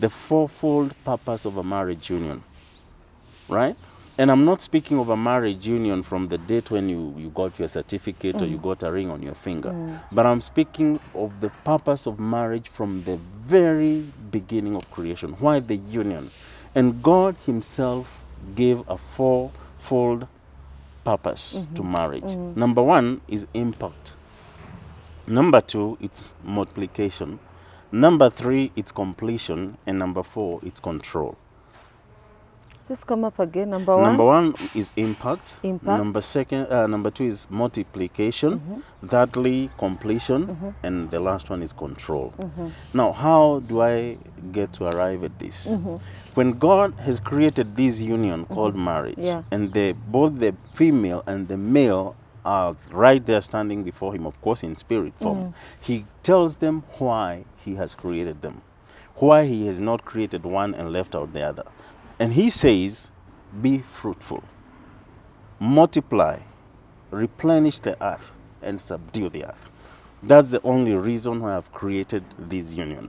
the fourfold purpose of a marriage union, right? And I'm not speaking of a marriage union from the date when you got your certificate or you got a ring on your finger. But I'm speaking of the purpose of marriage from the very beginning of creation. Why the union? And God himself gave a fourfold purpose to marriage. Number one is impact. Number two, it's multiplication. Number three, it's completion. And number four, it's control. Just come up again. Number one? Number one is impact. Impact. Number two is multiplication. Thirdly, completion. And the last one is control. Now, how do I get to arrive at this? When God has created this union called marriage, and both the female and the male are right there standing before him, of course in spirit form, he tells them why he has created them, why he has not created one and left out the other. And he says, be fruitful, multiply, replenish the earth, and subdue the earth. That's the only reason why I've created this union.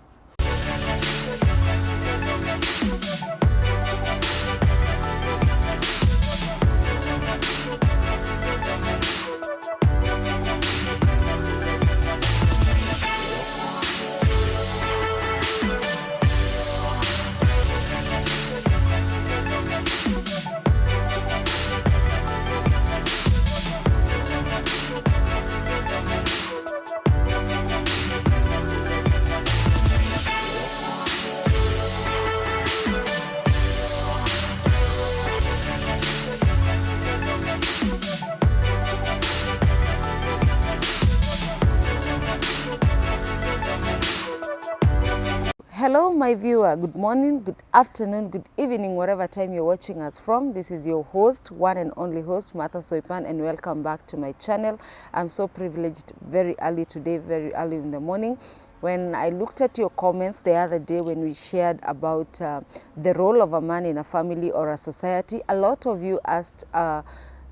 Hello, my viewer. Good morning, good afternoon, good evening, wherever time you're watching us from. This is your host, one and only host, Martha Soipan, and welcome back to my channel. I'm so privileged very early today, very early in the morning. When I looked at your comments the other day when we shared about the role of a man in a family or a society, a lot of you asked,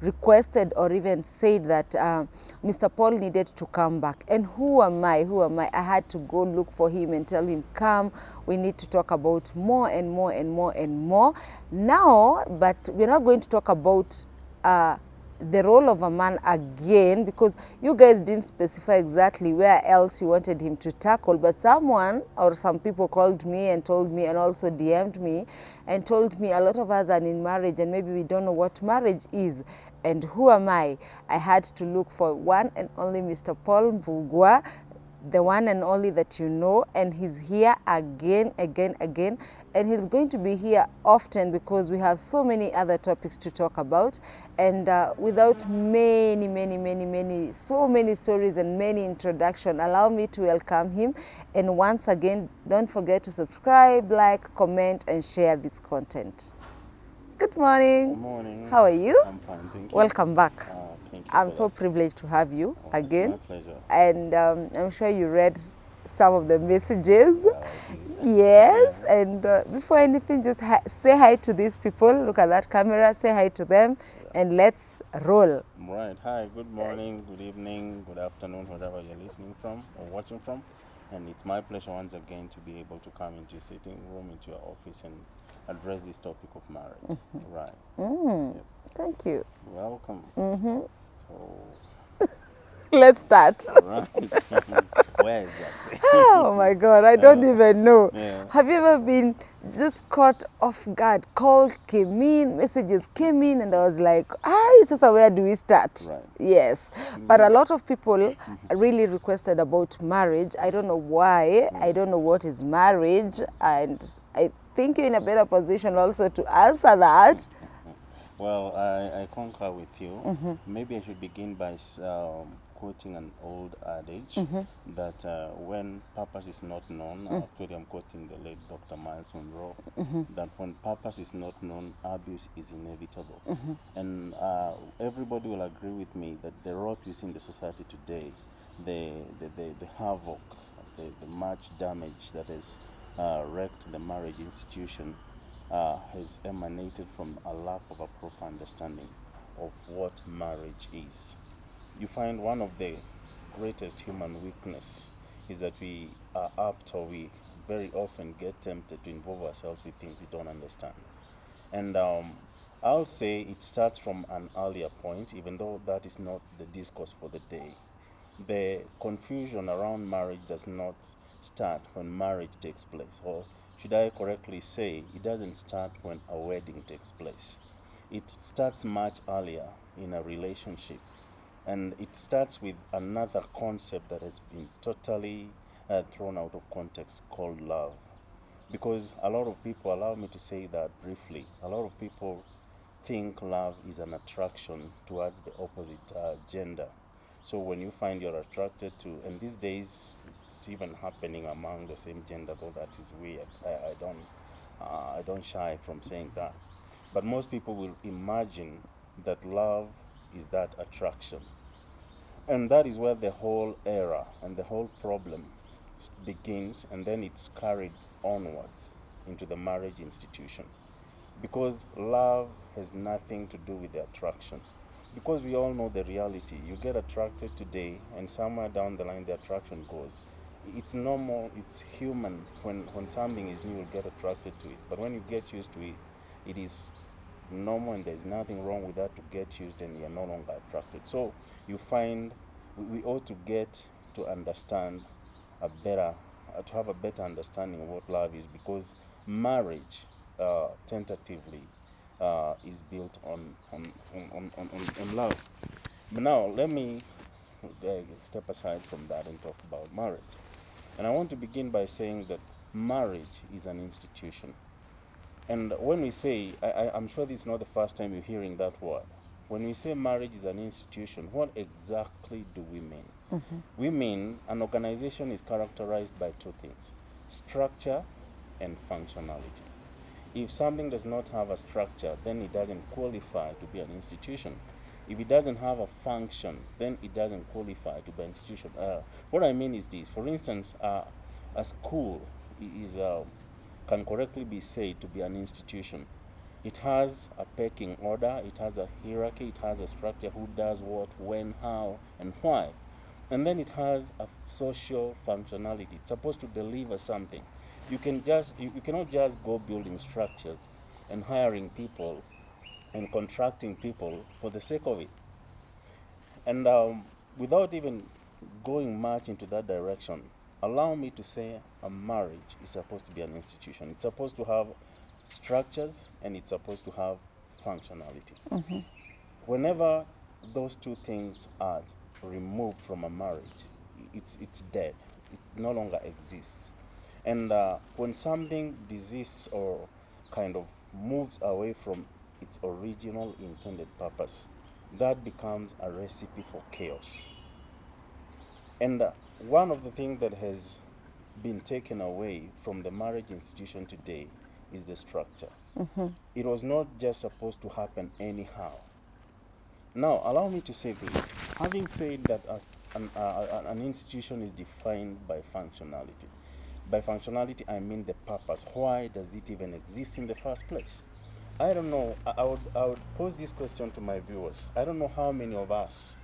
requested or even said that Mr. Paul needed to come back. And who am I? I had to go look for him and tell him, come, we need to talk about more and more and more and more. Now, but we're not going to talk about the role of a man again, because you guys didn't specify exactly where else you wanted him to tackle, but someone or some people called me and told me, and also DM'd me and told me a lot of us are in marriage and maybe we don't know what marriage is. And who am I? I had to look for one and only Mr. Paul Mbugua, the one and only that you know, and he's here again, and he's going to be here often because we have so many other topics to talk about. And without so many stories and many introduction, allow me to welcome him. And once again, don't forget to subscribe, like, comment, and share this content. Good morning. Good morning. How are you? I'm fine, thank you. Welcome back. Thank you. I'm so privileged to have you again. It's my pleasure. And I'm sure you read some of the messages. Yes. Yeah. And before anything, just say hi to these people. Look at that camera. Say hi to them. And let's roll. Right. Hi. Good morning, good evening, good afternoon, wherever you're listening from or watching from. And it's my pleasure once again to be able to come into your sitting room, into your office, and address this topic of marriage. Right. Yep. Thank you. Welcome. So, let's start. right. Where exactly? Oh my God, I don't even know. Yeah. Have you ever been just caught off guard? Calls came in, messages came in, and I was like, Sasa, where do we start? Right. Yes. But a lot of people really requested about marriage. I don't know why. I don't know what is marriage. And I think you're in a better position also to answer that. Well, I concur with you. Maybe I should begin by quoting an old adage that when purpose is not known, actually I'm quoting the late Dr. Miles Monroe, that when purpose is not known, abuse is inevitable. And everybody will agree with me that the rot we see in the society today, the havoc, the much damage that has wrecked the marriage institution has emanated from a lack of a proper understanding of what marriage is. You find one of the greatest human weakness is that we are apt, or we very often get tempted to involve ourselves with things we don't understand. And I'll say it starts from an earlier point, even though that is not the discourse for the day. The confusion around marriage does not start when marriage takes place, or should I correctly say, it doesn't start when a wedding takes place. It starts much earlier in a relationship, and it starts with another concept that has been totally thrown out of context called love. Because a lot of people, allow me to say that briefly, a lot of people think love is an attraction towards the opposite gender. So when you find you're attracted to, and these days it's even happening among the same gender, though that is weird. I don't shy from saying that. But most people will imagine that love is that attraction. And that is where the whole error and the whole problem begins, and then it's carried onwards into the marriage institution. Because love has nothing to do with the attraction. Because we all know the reality. You get attracted today, and somewhere down the line the attraction goes. It's normal, it's human. When something is new, you get attracted to it. But when you get used to it, it is normal, and there's nothing wrong with that to get used, and you're no longer attracted. So you find we ought to get to understand to have a better understanding of what love is, because marriage, tentatively, is built on love. But now, let me step aside from that and talk about marriage. And I want to begin by saying that marriage is an institution. And when we say, I'm sure this is not the first time you're hearing that word. When we say marriage is an institution, what exactly do we mean? Mm-hmm. We mean an organization is characterized by two things: structure and functionality. If something does not have a structure, then it doesn't qualify to be an institution. If it doesn't have a function, then it doesn't qualify to be an institution. What I mean is this. For instance, a school is can correctly be said to be an institution. It has a pecking order, it has a hierarchy, it has a structure: who does what, when, how, and why. And then it has a social functionality. It's supposed to deliver something. You cannot just go building structures and hiring people and contracting people for the sake of it. And without even going much into that direction, allow me to say a marriage is supposed to be an institution. It's supposed to have structures, and it's supposed to have functionality. Mm-hmm. Whenever those two things are removed from a marriage, it's dead. It no longer exists. And when something desists or kind of moves away from its original intended purpose, that becomes a recipe for chaos. And one of the things that has been taken away from the marriage institution today is the structure. Mm-hmm. It was not just supposed to happen anyhow. Now, allow me to say this. Having said that an institution is defined by functionality. By functionality, I mean the purpose. Why does it even exist in the first place? I don't know. I would pose this question to my viewers. I don't know how many of us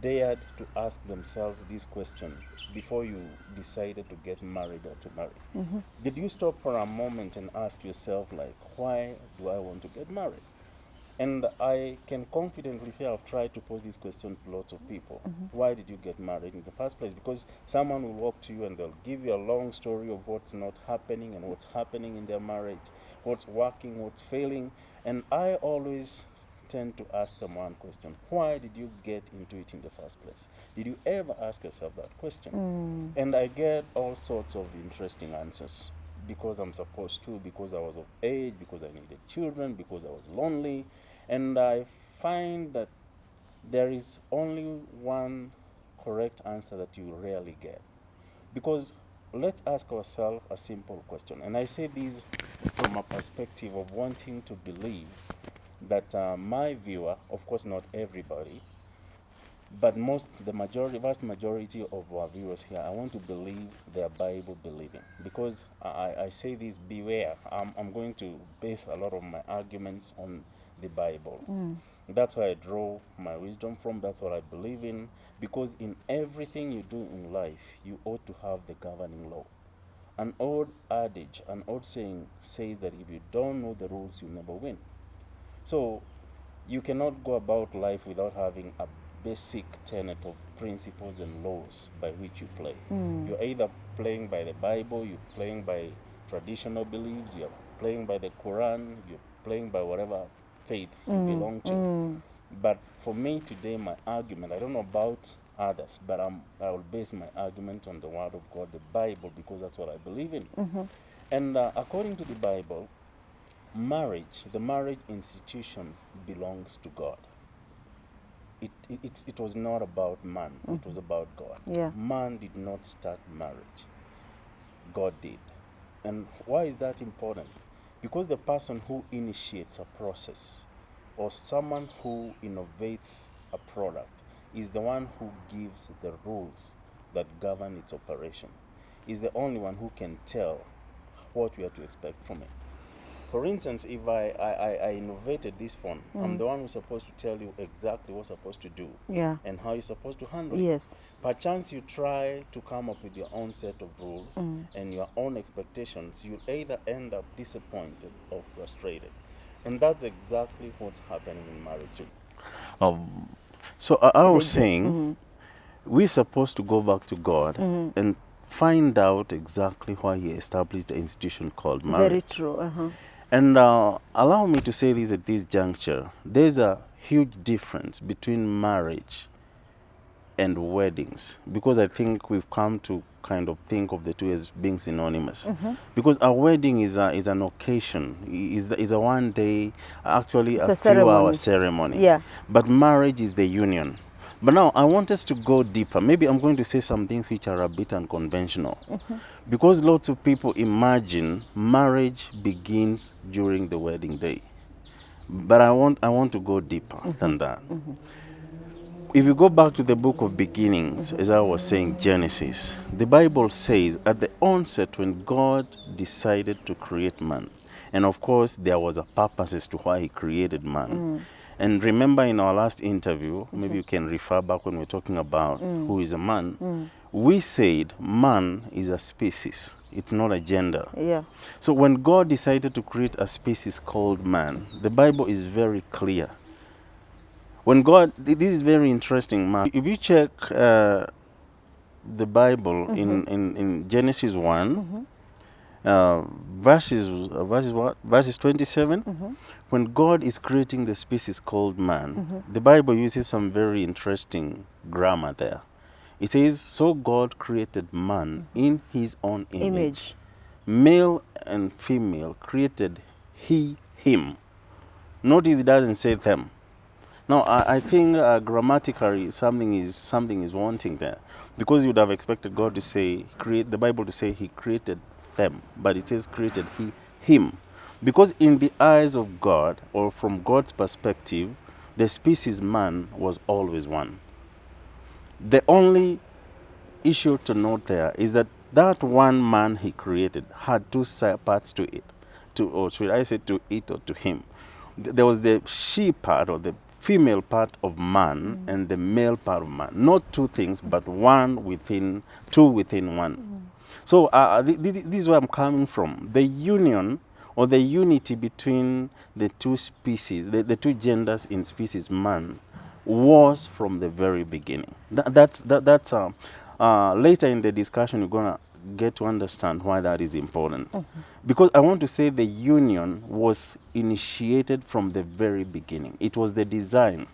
dared to ask themselves this question before you decided to get married or to marry. Mm-hmm. Did you stop for a moment and ask yourself, like, why do I want to get married? And I can confidently say I've tried to pose this question to lots of people. Mm-hmm. Why did you get married in the first place? Because someone will walk to you and they'll give you a long story of what's not happening and what's happening in their marriage, what's working, what's failing. And I always tend to ask them one question: why did you get into it in the first place? Did you ever ask yourself that question? And I get all sorts of interesting answers. Because I'm supposed to, because I was of age, because I needed children, because I was lonely. And I find that there is only one correct answer that you rarely get. Because let's ask ourselves a simple question. And I say this from a perspective of wanting to believe that my viewer, of course not everybody, but vast majority of our viewers here, I want to believe they are Bible believing. Because I say this, beware. I'm going to base a lot of my arguments on the Bible. That's where I draw my wisdom from. That's what I believe in. Because in everything you do in life, you ought to have the governing law. An old adage, an old saying says that if you don't know the rules, you never win. So you cannot go about life without having a basic tenet of principles and laws by which you play. You're either playing by the Bible, you're playing by traditional beliefs, you're playing by the Quran, you're playing by whatever faith you belong to. But for me today, my argument, I don't know about others, but I will base my argument on the Word of God, the Bible, because that's what I believe in. And according to the Bible, the marriage institution belongs to God. It was not about man, it was about God. Yeah. Man did not start marriage, God did. And why is that important? Because the person who initiates a process or someone who innovates a product is the one who gives the rules that govern its operation, is the only one who can tell what we are to expect from it. For instance, if I innovated this phone, I'm the one who's supposed to tell you exactly what's supposed to do Yeah. and how you're supposed to handle it. Yes. Perchance you try to come up with your own set of rules and your own expectations, you'll either end up disappointed or frustrated. And that's exactly what's happening in marriage. So I was saying, we're supposed to go back to God and find out exactly why He established the institution called marriage. Very true. And allow me to say this at this juncture. There's a huge difference between marriage and weddings, because I think we've come to kind of think of the two as being synonymous. Because a wedding is an occasion, is a one day, actually It's a a few hour ceremony. ceremony. Yeah. But marriage is the union. But now I want us to go deeper. Maybe I'm going to say some things which are a bit unconventional. Because lots of people imagine marriage begins during the wedding day. But I want to go deeper than that. If you go back to the book of beginnings, as I was saying, Genesis, the Bible says at the onset when God decided to create man, and of course there was a purpose as to why He created man. And remember in our last interview, maybe you can refer back when we're talking about who is a man, we said man is a species. It's not a gender. Yeah. So when God decided to create a species called man, the Bible is very clear. When God, this is very interesting, man. If you check the Bible in Genesis 1, verses 27, when God is creating the species called man, the Bible uses some very interesting grammar there. It says, so God created man in His own image. Male and female created He, him. Notice it doesn't say them. Now, I think grammatically something is wanting there, because you would have expected God to say, the Bible to say He created them, but it says created He, him. Because in the eyes of God, or from God's perspective, the species man was always one. The only issue to note there is that one man He created had two parts to it. Or should I say to it or to him? There was the she part, or the female part of man, and the male part of man. Not two things, but two within one. So this is where I'm coming from. The union or the unity between the two species, the two genders in species man, was from the very beginning. That's later in the discussion you're gonna get to understand why that is important. Because I want to say the union was initiated from the very beginning. It was the design.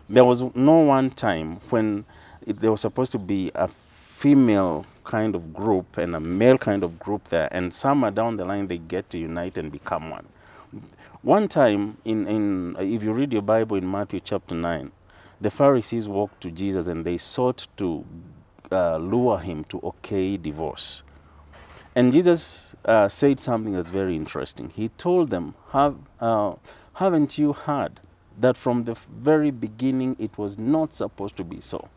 There was no one time when there was supposed to be a female kind of group and a male kind of group there, and somewhere down the line they get to unite and become one. One time, if you read your Bible in Matthew chapter 9, the Pharisees walked to Jesus and they sought to lure Him to okay divorce. And Jesus said something that's very interesting. He told them, haven't you heard that from the very beginning it was not supposed to be so?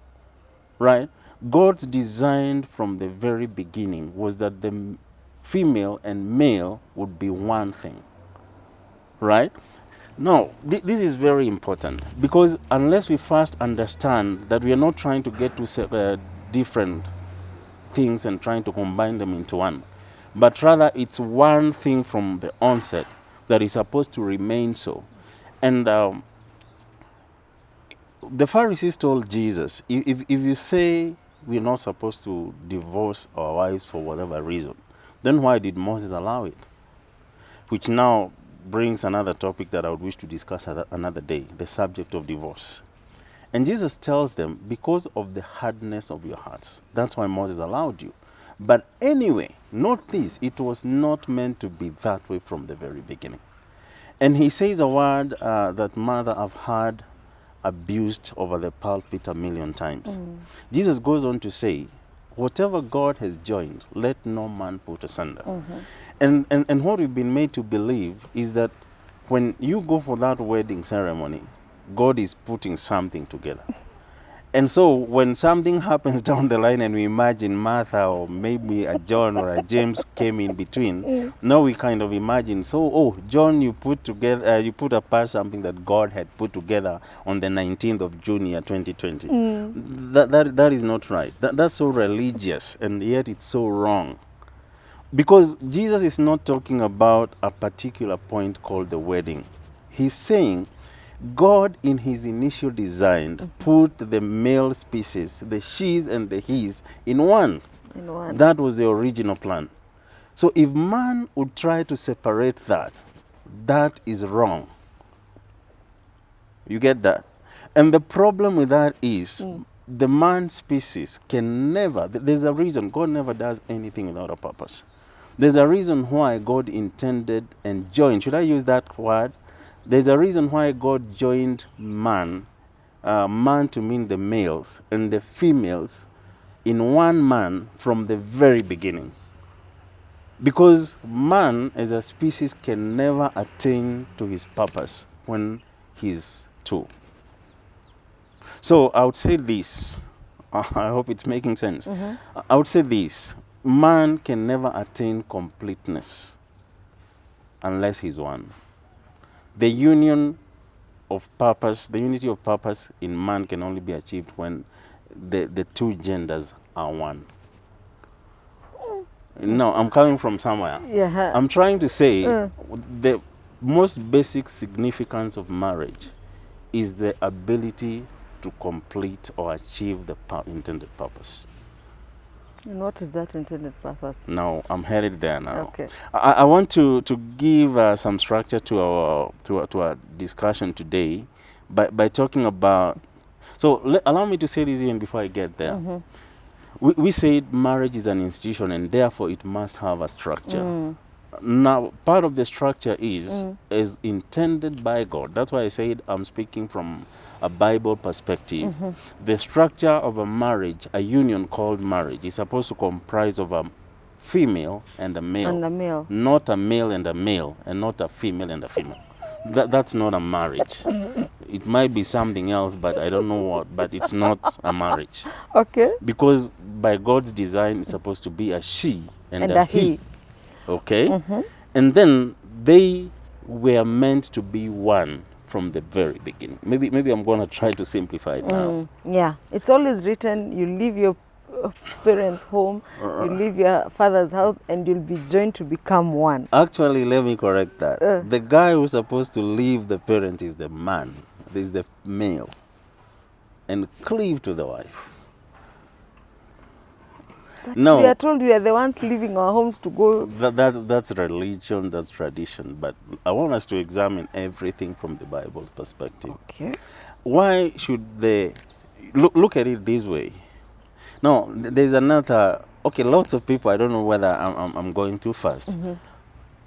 Right? God's design from the very beginning was that the female and male would be one thing. Right? Now, this is very important, because unless we first understand that we are not trying to get to different things and trying to combine them into one, but rather it's one thing from the onset that is supposed to remain so. And the Pharisees told Jesus, if you say we're not supposed to divorce our wives for whatever reason, then why did Moses allow it? Which now brings another topic that I would wish to discuss another day, the subject of divorce. And Jesus tells them, because of the hardness of your hearts. That's why Moses allowed you. But anyway, note this, it was not meant to be that way from the very beginning. And he says a word that mother I've heard abused over the pulpit a million times. Jesus goes on to say, whatever God has joined, let no man put asunder. And what we've been made to believe is that when you go for that wedding ceremony, God is putting something together. And so when something happens down the line and we imagine Martha or maybe a John or a James came in between, now we kind of imagine, so, oh, John, you put apart something that God had put together on the 19th of June, year 2020. That is not right. That's so religious, and yet it's so wrong. Because Jesus is not talking about a particular point called the wedding. He's saying God, in his initial design, put the male species, the she's and the he's, in one. That was the original plan. So if man would try to separate that, that is wrong. You get that? And the problem with that is the man species can never, there's a reason, God never does anything without a purpose. There's a reason why God intended and joined, should I use that word? There's a reason why God joined man to mean the males, and the females in one man from the very beginning. Because man as a species can never attain to his purpose when he's two. So I would say this, I hope it's making sense. I would say this, man can never attain completeness unless he's one. The union of purpose, the unity of purpose in man can only be achieved when the two genders are one. No, I'm coming from somewhere. Yeah. I'm trying to say the most basic significance of marriage is the ability to complete or achieve the intended purpose. And what is that intended purpose? No, I'm headed there now. Okay. I want to give some structure to our discussion today by talking about. So allow me to say this even before I get there. We said marriage is an institution and therefore it must have a structure. Now, part of the structure is intended by God. That's why I said I'm speaking from a Bible perspective. The structure of a marriage, a union called marriage, is supposed to comprise of a female and a male. And a male. Not a male and a male, and not a female and a female. That's not a marriage. It might be something else, but I don't know what, but it's not a marriage. Okay. Because by God's design, it's supposed to be a she and a he. Okay? And then they were meant to be one from the very beginning. Maybe I'm going to try to simplify it now. Yeah. It's always written, you leave your parents' home, you leave your father's house, and you'll be joined to become one. Actually, let me correct that. The guy who's supposed to leave the parent is the man. This is the male. And cleave to the wife. But no, we are told we are the ones leaving our homes to go. That's religion, that's tradition. But I want us to examine everything from the Bible's perspective. Okay. Why should they look at it this way? No, there's another. Okay, lots of people. I don't know whether I'm going too fast.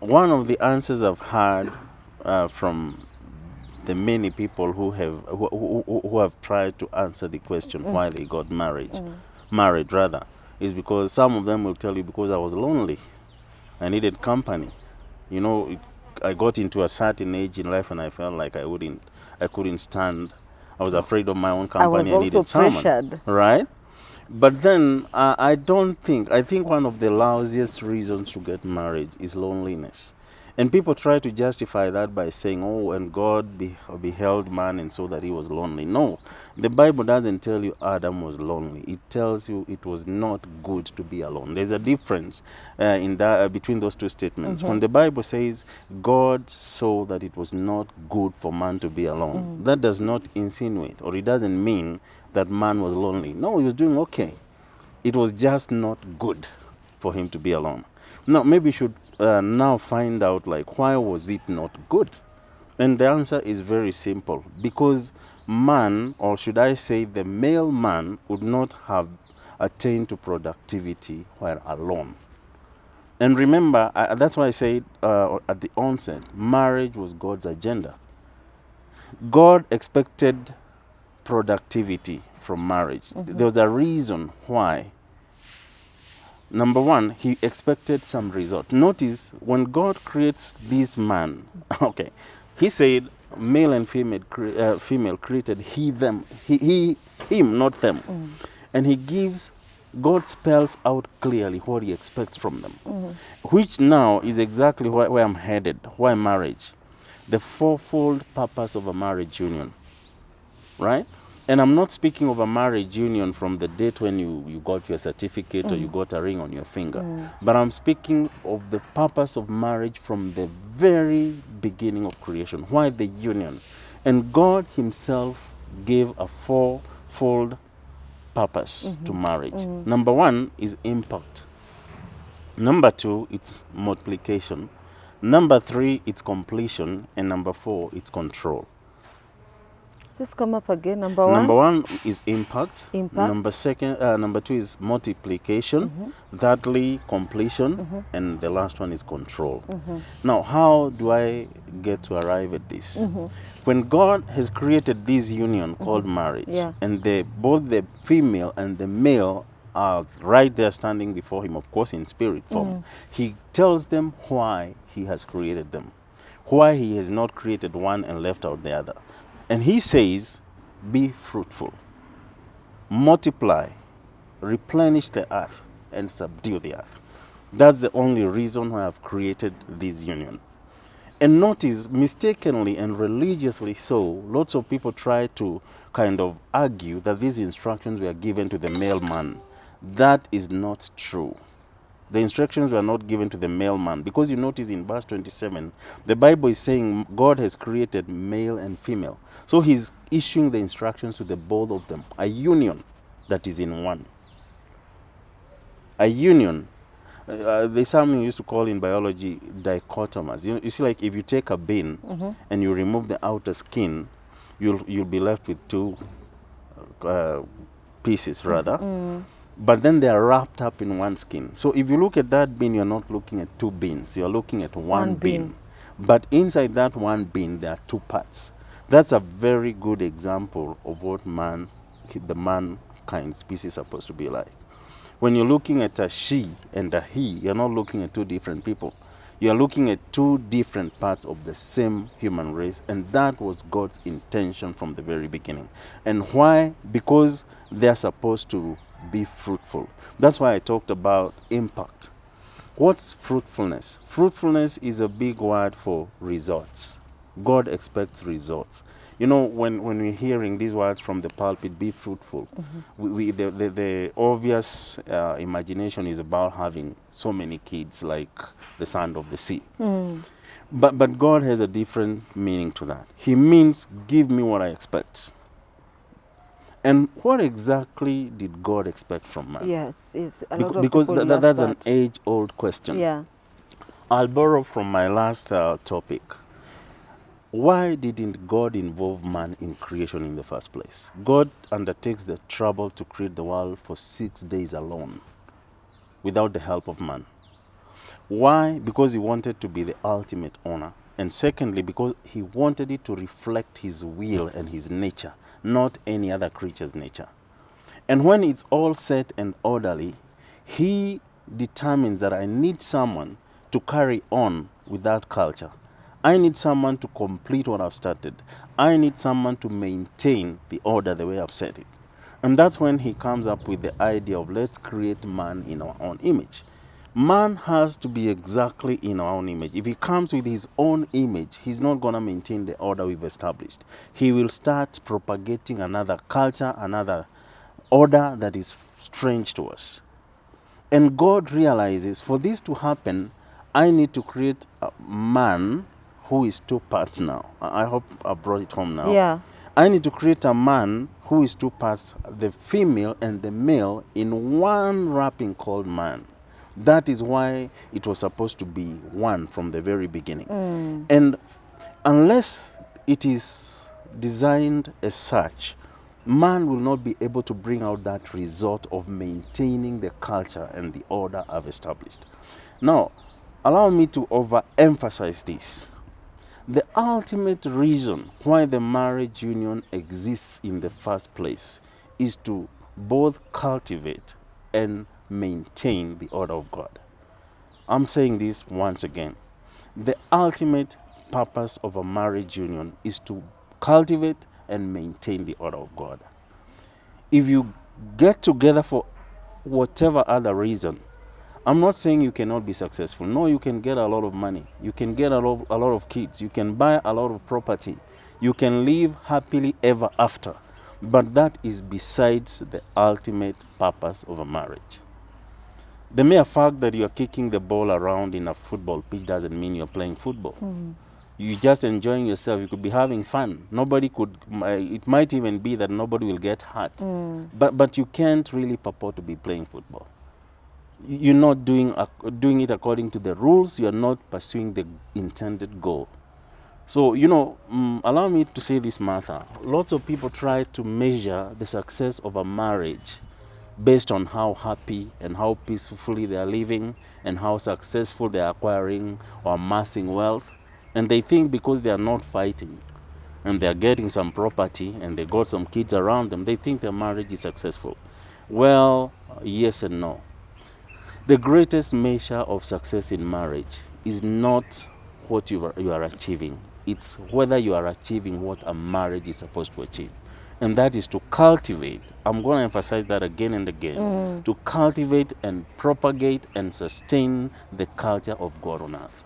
One of the answers I've heard from the many people who have tried to answer the question why they got married, is because some of them will tell you, because I was lonely, I needed company. You know, I got into a certain age in life and I felt like I couldn't stand. I was afraid of my own company. I was also pressured. Right? But then I think one of the lousiest reasons to get married is loneliness. And people try to justify that by saying, oh, and God beheld man and saw that he was lonely. No, the Bible doesn't tell you Adam was lonely. It tells you it was not good to be alone. There's a difference between those two statements. When the Bible says God saw that it was not good for man to be alone, that does not insinuate, or it doesn't mean that man was lonely. No, he was doing okay. It was just not good for him to be alone. Now, maybe we should now find out, like, why was it not good? And the answer is very simple. Because man, or should I say the male man, would not have attained to productivity while alone. And remember, that's why I said at the onset, marriage was God's agenda. God expected productivity from marriage. There was a reason why. Number one, he expected some result. Notice when God creates this man, okay, he said male and female created he, them, him, not them. And he gives, God spells out clearly what he expects from them, which now is exactly where I'm headed. Why marriage? The fourfold purpose of a marriage union, right? And I'm not speaking of a marriage union from the date when you got your certificate or you got a ring on your finger. But I'm speaking of the purpose of marriage from the very beginning of creation. Why the union? And God himself gave a fourfold purpose to marriage. Number one is impact. Number two, it's multiplication. Number three, it's completion. And number four, it's control. Just come up again. Number one? Number one is impact. Impact. Number two is multiplication. Thirdly, completion. And the last one is control. Now, how do I get to arrive at this? When God has created this union called marriage, and both the female and the male are right there standing before him, of course in spirit form, he tells them why he has created them, why he has not created one and left out the other. And he says, be fruitful, multiply, replenish the earth, and subdue the earth. That's the only reason why I've created this union. And notice, mistakenly and religiously so, lots of people try to kind of argue that these instructions were given to the male man. That is not true. The instructions were not given to the male man, because you notice in verse 27, the Bible is saying God has created male and female. So he's issuing the instructions to the both of them. A union that is in one. A union. There's something we used to call in biology dichotomous. You see, like if you take a bean and you remove the outer skin, you'll be left with two pieces rather. But then they are wrapped up in one skin. So if you look at that bean, you're not looking at two beans. You're looking at one bean. But inside that one bean, there are two parts. That's a very good example of what the mankind species is supposed to be like. When you're looking at a she and a he, you're not looking at two different people. You're looking at two different parts of the same human race. And that was God's intention from the very beginning. And why? Because they're supposed to be fruitful. That's why I talked about impact. What's fruitfulness? Fruitfulness is a big word for results. God expects results. You know, when we're hearing these words from the pulpit, be fruitful, the obvious imagination is about having so many kids like the sand of the sea. But God has a different meaning to that. He means, give me what I expect. And what exactly did God expect from man? Yes. Because that's an age-old question. Yeah. I'll borrow from my last topic. Why didn't God involve man in creation in the first place? God undertakes the trouble to create the world for 6 days alone, without the help of man. Why? Because he wanted to be the ultimate owner. And secondly, because he wanted it to reflect his will and his nature, not any other creature's nature. And when it's all set and orderly, he determines that I need someone to carry on with that culture. I need someone to complete what I've started. I need someone to maintain the order the way I've set it. And that's when he comes up with the idea of let's create man in our own image. Man has to be exactly in our own image. If he comes with his own image, he's not going to maintain the order we've established. He will start propagating another culture, another order that is strange to us. And God realizes, for this to happen, I need to create a man who is two parts now. I hope I brought it home now. Yeah. I need to create a man who is two parts, the female and the male, in one wrapping called man. That is why it was supposed to be one from the very beginning. And unless it is designed as such, man will not be able to bring out that result of maintaining the culture and the order I've established. Now, allow me to overemphasize this. The ultimate reason why the marriage union exists in the first place is to both cultivate and maintain the order of God. I'm saying this once again. The ultimate purpose of a marriage union is to cultivate and maintain the order of God. If you get together for whatever other reason, I'm not saying you cannot be successful. No, you can get a lot of money. You can get a lot of kids. You can buy a lot of property. You can live happily ever after. But that is besides the ultimate purpose of a marriage. The mere fact that you're kicking the ball around in a football pitch doesn't mean you're playing football. You're just enjoying yourself. You could be having fun. Nobody could, it might even be that nobody will get hurt. But you can't really purport to be playing football. You're not doing it according to the rules. You're not pursuing the intended goal. So, allow me to say this, Martha. Lots of people try to measure the success of a marriage based on how happy and how peacefully they are living and how successful they are acquiring or amassing wealth. And they think because they are not fighting and they are getting some property and they got some kids around them, they think their marriage is successful. Well, yes and no. The greatest measure of success in marriage is not what you are achieving. It's whether you are achieving what a marriage is supposed to achieve. And that is to cultivate. I'm going to emphasize that again and again. To cultivate and propagate and sustain the culture of God on earth.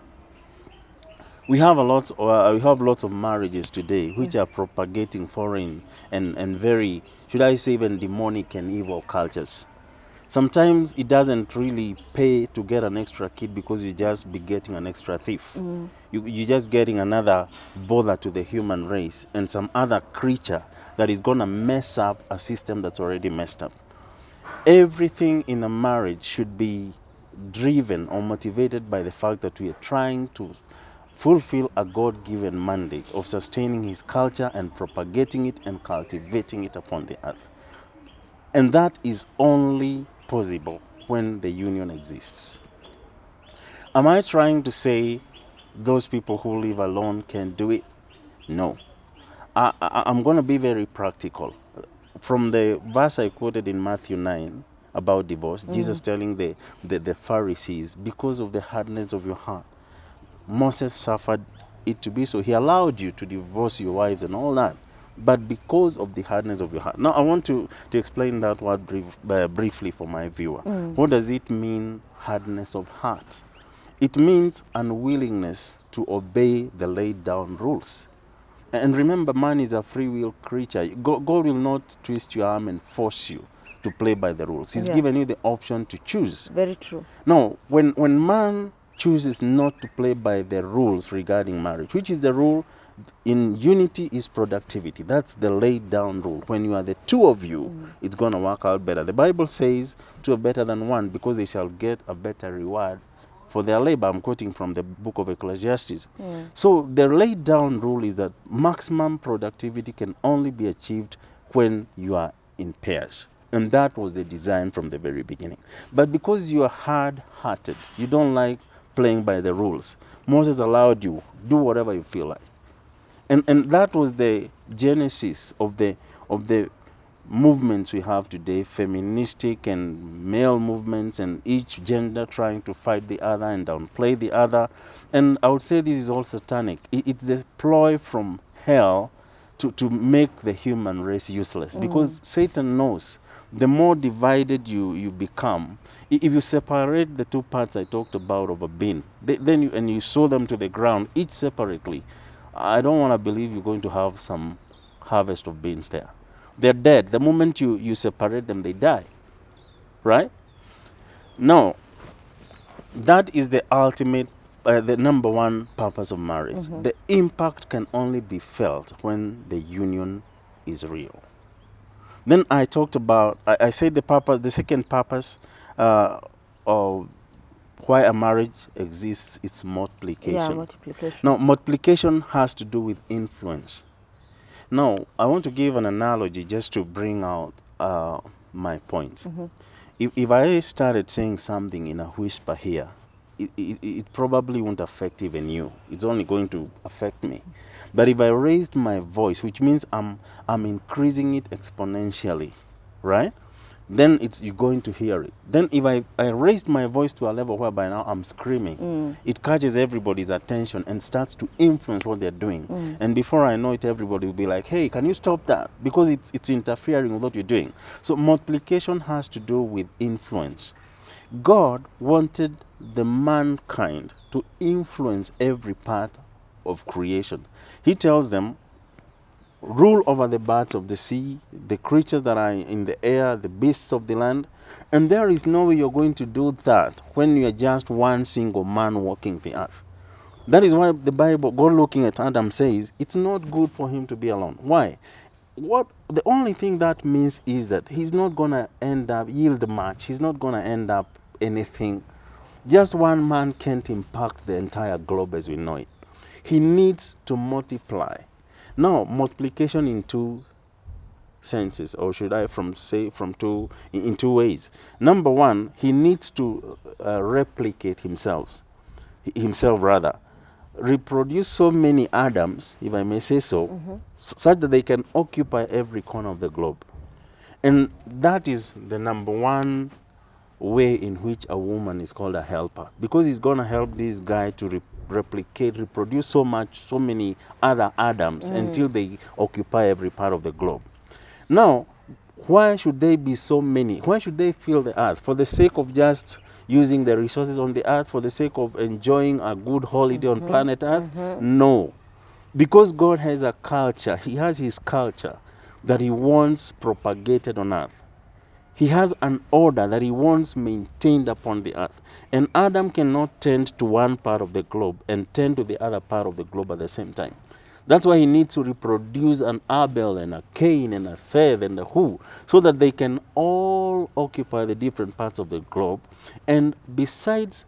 We have lots of marriages today which are propagating foreign and very, should I say, even demonic and evil cultures. Sometimes it doesn't really pay to get an extra kid because you just be getting an extra thief. You're just getting another bother to the human race and some other creature that is going to mess up a system that's already messed up. Everything in a marriage should be driven or motivated by the fact that we are trying to fulfill a God-given mandate of sustaining his culture and propagating it and cultivating it upon the earth. And that is only possible when the union exists. Am I trying to say those people who live alone can do it? No. I'm going to be very practical. From the verse I quoted in Matthew 9 about divorce, Jesus telling the Pharisees, because of the hardness of your heart, Moses suffered it to be so. He allowed you to divorce your wives and all that, but because of the hardness of your heart. Now, I want to explain that word briefly for my viewer. What does it mean, hardness of heart? It means unwillingness to obey the laid down rules. And remember, man is a free will creature. God will not twist your arm and force you to play by the rules. He's given you the option to choose. Very true. Now, when man chooses not to play by the rules regarding marriage, which is the rule in unity is productivity. That's the laid down rule. When you are the two of you, it's going to work out better. The Bible says two are better than one because they shall get a better reward for their labor. I'm quoting from the book of Ecclesiastes. So the laid down rule is that maximum productivity can only be achieved when you are in pairs. And that was the design from the very beginning. But because you are hard-hearted, you don't like playing by the rules, Moses allowed you do whatever you feel like. And that was the genesis of the movements we have today, feministic and male movements, and each gender trying to fight the other and downplay the other. And I would say this is all satanic. It's a ploy from hell to make the human race useless, because Satan knows the more divided you become. If you separate the two parts I talked about of a bean, and you sow them to the ground, each separately, I don't want to believe you're going to have some harvest of beans there. They're dead. The moment you separate them, they die. Right? Now, that is the ultimate, the number one purpose of marriage. The impact can only be felt when the union is real. Then I talked about, I said the second purpose of why a marriage exists, it's multiplication. Yeah, multiplication. Now, multiplication has to do with influence. Now, I want to give an analogy just to bring out my point. If I started saying something in a whisper here, it probably won't affect even you. It's only going to affect me. But if I raised my voice, which means I'm increasing it exponentially, right? Then you're going to hear it. Then if I raised my voice to a level whereby now I'm screaming, it catches everybody's attention and starts to influence what they're doing. And before I know it, everybody will be like, hey, can you stop that? Because it's interfering with what you're doing. So multiplication has to do with influence. God wanted the mankind to influence every part of creation. He tells them, rule over the birds of the sea, the creatures that are in the air, the beasts of the land. And there is no way you're going to do that when you are just one single man walking the earth. That is why the Bible, God looking at Adam, says it's not good for him to be alone. Why? The only thing that means is that he's not going to end up yield much. He's not going to end up anything. Just one man can't impact the entire globe as we know it. He needs to multiply. Now, multiplication in two senses, or should I in two ways. Number one, he needs to replicate himself rather. Reproduce so many Adams, if I may say so, such that they can occupy every corner of the globe. And that is the number one way in which a woman is called a helper, because he's going to help this guy to reproduce so many other Adams until they occupy every part of the globe. Now, why should they be so many? Why should they fill the earth? For the sake of just using the resources on the earth, for the sake of enjoying a good holiday on planet Earth? No. Because God has a culture, he has his culture that he wants propagated on earth. He has an order that he wants maintained upon the earth. And Adam cannot tend to one part of the globe and tend to the other part of the globe at the same time. That's why he needs to reproduce an Abel and a Cain and a Seth and a who, so that they can all occupy the different parts of the globe. And besides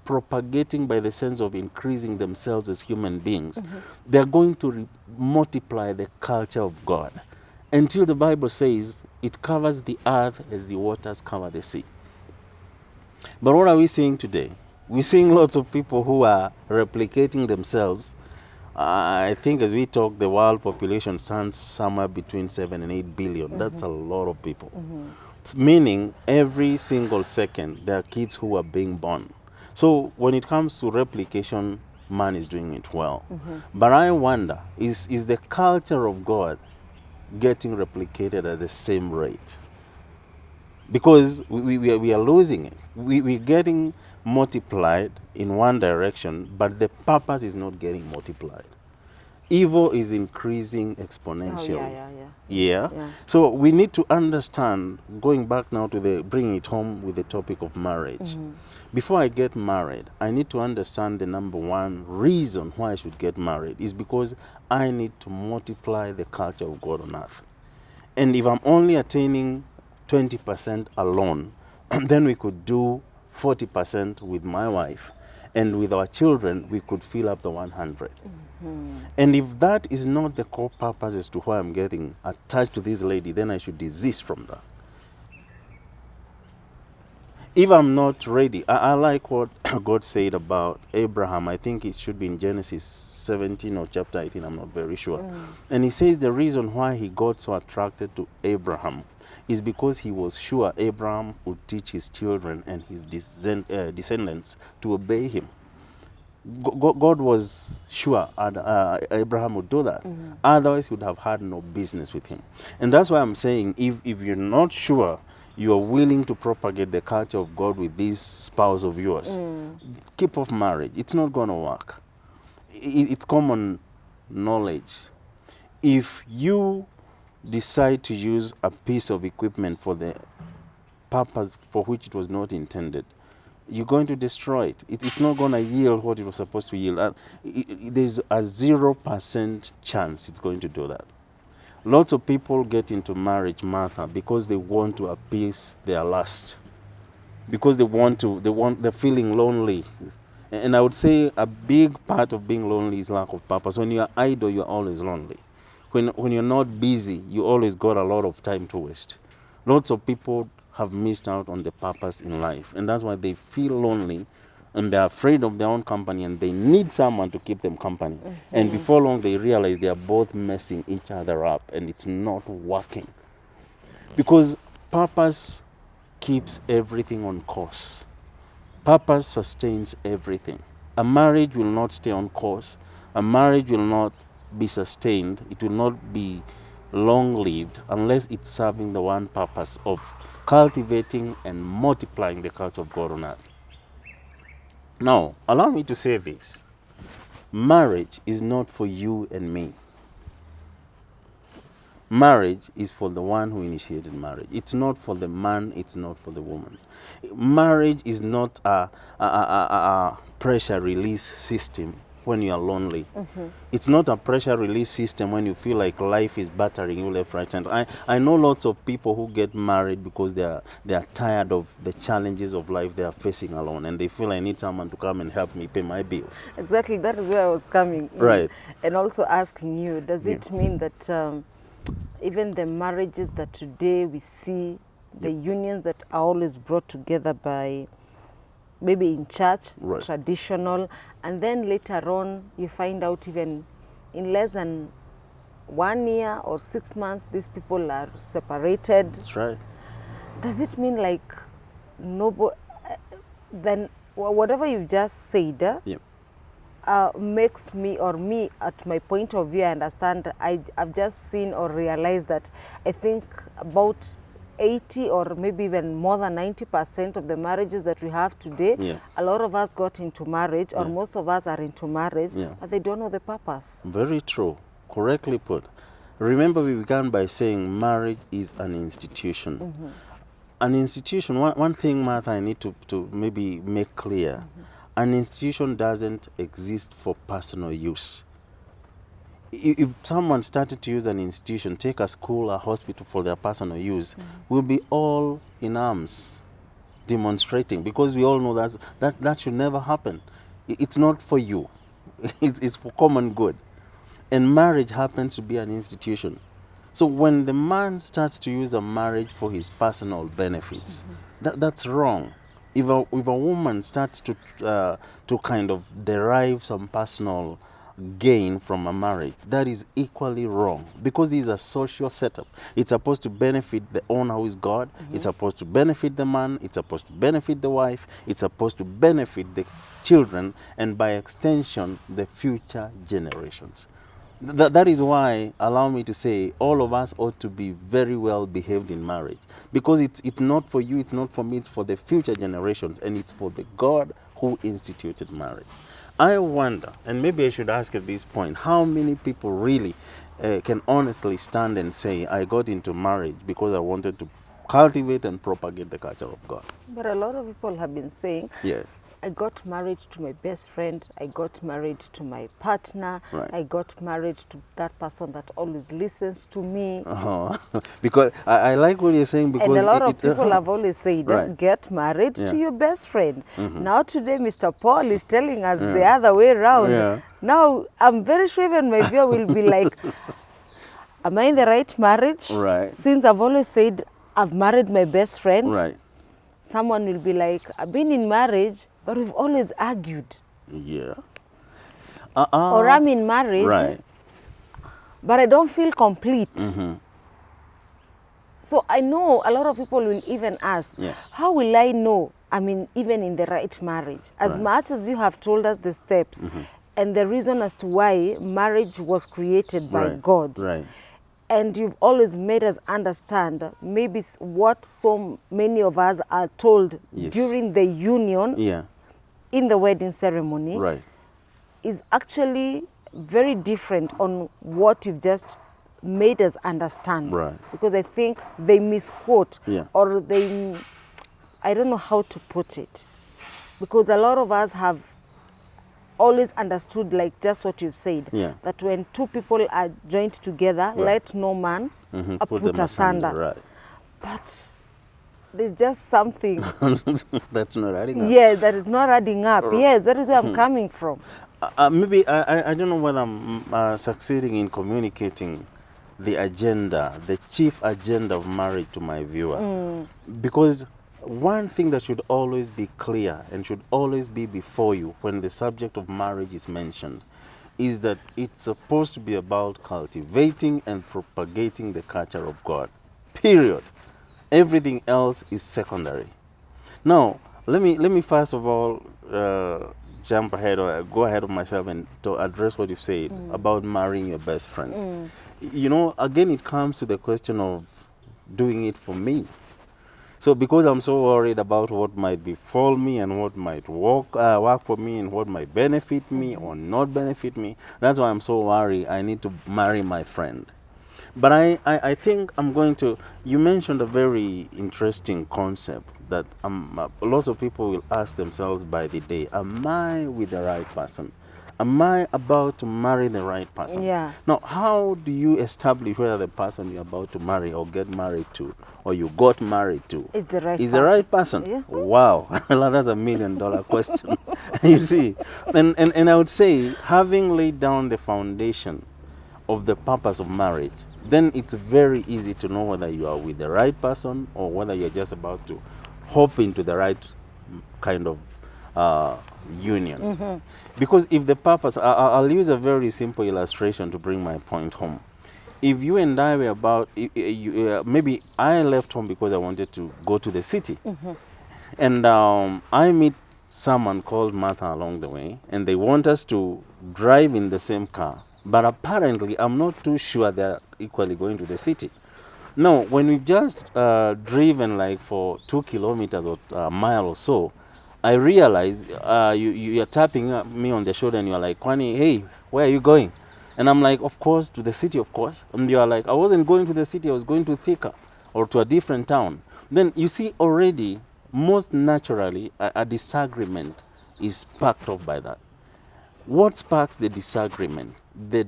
propagating by the sense of increasing themselves as human beings, they're going to multiply the culture of God, until the Bible says it covers the earth as the waters cover the sea. But what are we seeing today? We're seeing lots of people who are replicating themselves. I think as we talk, the world population stands somewhere between 7 and 8 billion. That's a lot of people. Meaning every single second there are kids who are being born. So when it comes to replication, man is doing it well. But I wonder, is the culture of God getting replicated at the same rate? Because we are losing it. We're getting multiplied in one direction, but the purpose is not getting multiplied. Evil is increasing exponentially. Yeah. So we need to understand, going back now to bringing it home with the topic of marriage. Before I get married, I need to understand the number one reason why I should get married is because I need to multiply the culture of God on earth. And if I'm only attaining 20% alone, then we could do 40% with my wife. And with our children, we could fill up the 100. And if that is not the core purpose as to why I'm getting attached to this lady, then I should desist from that. If I'm not ready, I like what God said about Abraham. I think it should be in Genesis 17 or chapter 18, I'm not very sure. And he says the reason why he got so attracted to Abraham is because he was sure Abraham would teach his children and his descendants to obey him. God was sure Abraham would do that. Otherwise, he would have had no business with him. And that's why I'm saying, if you're not sure you are willing to propagate the culture of God with this spouse of yours, keep off marriage. It's not going to work. It's common knowledge. If you decide to use a piece of equipment for the purpose for which it was not intended, you're going to destroy it. It's not going to yield what it was supposed to yield. There's a 0% chance it's going to do that. Lots of people get into marriage, Martha, because they want to appease their lust, because they're feeling lonely. And I would say a big part of being lonely is lack of purpose. When you're idle, you're always lonely. When you're not busy, you always got a lot of time to waste. Lots of people have missed out on the purpose in life, and that's why they feel lonely, and they're afraid of their own company, and they need someone to keep them company. And before long, they realize they are both messing each other up, and it's not working. Because purpose keeps everything on course. Purpose sustains everything. A marriage will not stay on course. A marriage will not be sustained. It will not be long-lived unless it's serving the one purpose of cultivating and multiplying the culture of God on earth. Now, allow me to say this. Marriage is not for you and me. Marriage is for the one who initiated marriage. It's not for the man, it's not for the woman. Marriage is not a pressure release system when you are lonely. It's not a pressure release system when you feel like life is battering you left, right, and I know lots of people who get married because they are tired of the challenges of life they are facing alone, and they feel I need someone to come and help me pay my bills. Exactly, that is where I was coming in. Right. And also asking you, does it mean that even the marriages that today we see, the unions that are always brought together by maybe in church, Right. traditional, and then later on you find out even in less than 1 year or 6 months, these people are separated. That's right. Does it mean like then whatever you just said makes me at my point of view, I understand, I've just seen or realized that I think about 80 or maybe even more than 90% of the marriages that we have today, a lot of us got into marriage, or most of us are into marriage, but they don't know the purpose. Very true. Correctly put. Remember, we began by saying marriage is an institution. An institution, one thing, Martha, I need to maybe make clear. An institution doesn't exist for personal use. If someone started to use an institution, take a school, a hospital for their personal use, we'll be all in arms demonstrating, because we all know that should never happen. It's not for you. It's for common good. And marriage happens to be an institution. So when the man starts to use a marriage for his personal benefits, that's wrong. If a woman starts to kind of derive some personal gain from a marriage, that is equally wrong, because this is a social setup. It's supposed to benefit the owner, who is God. It's supposed to benefit the man. It's supposed to benefit the wife. It's supposed to benefit the children, and by extension, the future generations. That is why, allow me to say, all of us ought to be very well behaved in marriage, because it's not for you, it's not for me, it's for the future generations, and it's for the God who instituted marriage. I wonder, and maybe I should ask at this point, how many people really can honestly stand and say, I got into marriage because I wanted to cultivate and propagate the culture of God? But a lot of people have been saying, yes, I got married to my best friend, I got married to my partner, right. I got married to that person that always listens to me. Because I like what you're saying, because and a lot of people have always said, right. Get married to your best friend. Now today, Mr. Paul is telling us the other way around. Now, I'm very sure even my viewer will be like, am I in the right marriage? Right. Since I've always said, I've married my best friend. Right. Someone will be like, I've been in marriage, but we've always argued. Yeah. Or I'm in marriage, right. but I don't feel complete. So I know a lot of people will even ask, how will I know I'm even in the right marriage? As much as you have told us the steps and the reason as to why marriage was created by God. Right. And you've always made us understand maybe what so many of us are told during the union, in the wedding ceremony, is actually very different on what you've just made us understand. Because I think they misquote or they, I don't know how to put it. Because a lot of us have always understood, like just what you've said, that when two people are joined together, let no man put asunder. But there's just something that's not adding up. Yeah, that is not adding up. Yes, that is where I'm coming from. Maybe I don't know whether I'm succeeding in communicating the agenda, the chief agenda of marriage to my viewer. Because one thing that should always be clear and should always be before you when the subject of marriage is mentioned is that it's supposed to be about cultivating and propagating the culture of God. Period. Everything else is secondary. Now, let me first of all jump ahead or go ahead of myself and to address what you've said about marrying your best friend. You know, again, it comes to the question of doing it for me. So because I'm so worried about what might befall me and what might work for me and what might benefit me or not benefit me, that's why I'm so worried I need to marry my friend. But I think I'm going to, you mentioned a very interesting concept that lots of people will ask themselves by the day, am I with the right person? Am I about to marry the right person? Now, how do you establish whether the person you're about to marry or get married to or you got married to is the right is person? The right person? Wow, that's $1 million question. You see, and I would say, having laid down the foundation of the purpose of marriage, then it's very easy to know whether you are with the right person or whether you're just about to hop into the right kind of union. Because if the purpose, I'll use a very simple illustration to bring my point home. If you and I were about, maybe I left home because I wanted to go to the city. And I meet someone called Martha along the way, and they want us to drive in the same car. But apparently, I'm not too sure they're equally going to the city. Now, when we've just driven like for 2 kilometers or a mile or so, I realize you're tapping me on the shoulder and you're like, Kwani, hey, where are you going? And I'm like, of course, to the city, of course. And you're like, I wasn't going to the city, I was going to Thika or to a different town. Then you see already, most naturally, a disagreement is sparked off by that. What sparks the disagreement? The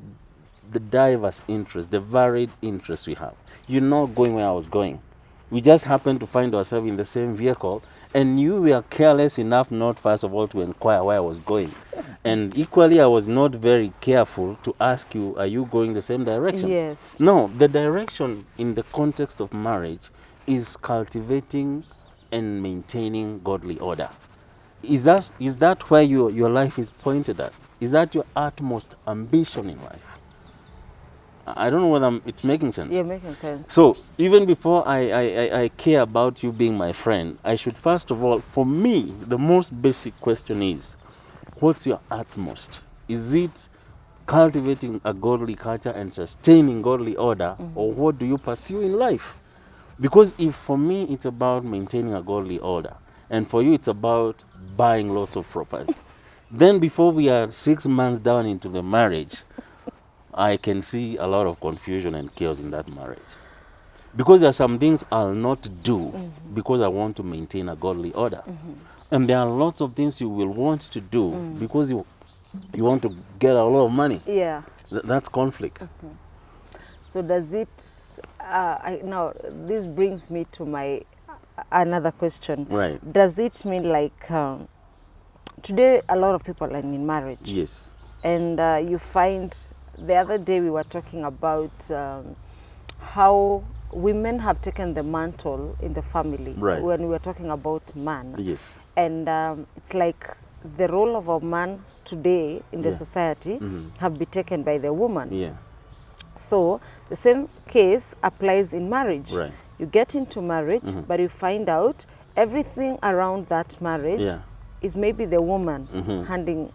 diverse interests, the varied interests we have. You're not going where I was going. We just happened to find ourselves in the same vehicle, and you were careless enough not first of all to inquire where I was going. And equally, I was not very careful to ask you, are you going the same direction? Yes. No, the direction in the context of marriage is cultivating and maintaining godly order. Is that where your life is pointed at? Is that your utmost ambition in life? I don't know whether it's making sense. Yeah, making sense. So even before I care about you being my friend, I should first of all, for me, the most basic question is, what's your utmost? Is it cultivating a godly culture and sustaining godly order, or what do you pursue in life? Because if for me it's about maintaining a godly order, and for you it's about buying lots of property, then before we are 6 months down into the marriage, I can see a lot of confusion and chaos in that marriage. Because there are some things I'll not do because I want to maintain a godly order. And there are lots of things you will want to do because you want to get a lot of money. Yeah. That's conflict. So does it, now this brings me to my another question. Right. Does it mean like, today a lot of people are in marriage. Yes. And you find, the other day we were talking about how women have taken the mantle in the family. Right. When we were talking about man. Yes. And it's like the role of a man today in the society have been taken by the woman. Yeah. So the same case applies in marriage. Right. You get into marriage, but you find out everything around that marriage is maybe the woman handing,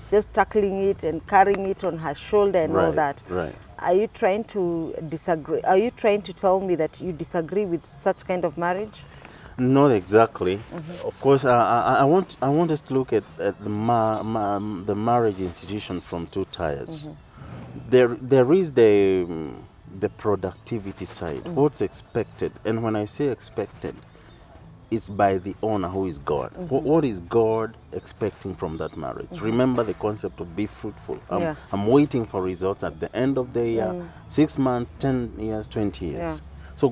just tackling it and carrying it on her shoulder and all that. Right. Are you trying to disagree? Are you trying to tell me that you disagree with such kind of marriage? Not exactly. Of course, I want us to look at the marriage institution from two tiers. There is the productivity side, what's expected, and when I say expected, it's by the owner, who is God. What is God expecting from that marriage? Remember the concept of be fruitful. Yeah. I'm waiting for results at the end of the year, 6 months, 10 years, 20 years. Yeah. So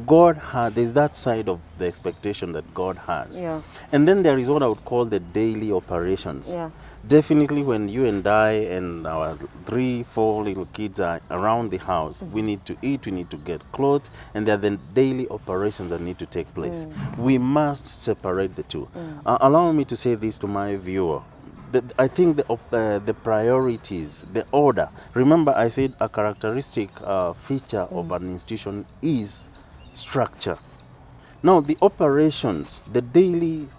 there's that side of the expectation that God has. Yeah. And then there is what I would call the daily operations. Yeah. Definitely when you and I and our 3, 4 little kids are around the house, we need to eat, we need to get clothes, and there are the daily operations that need to take place. We must separate the two. Allow me to say this to my viewer. I think the priorities, the order. Remember, I said a characteristic feature of an institution is structure. Now, the operations, the daily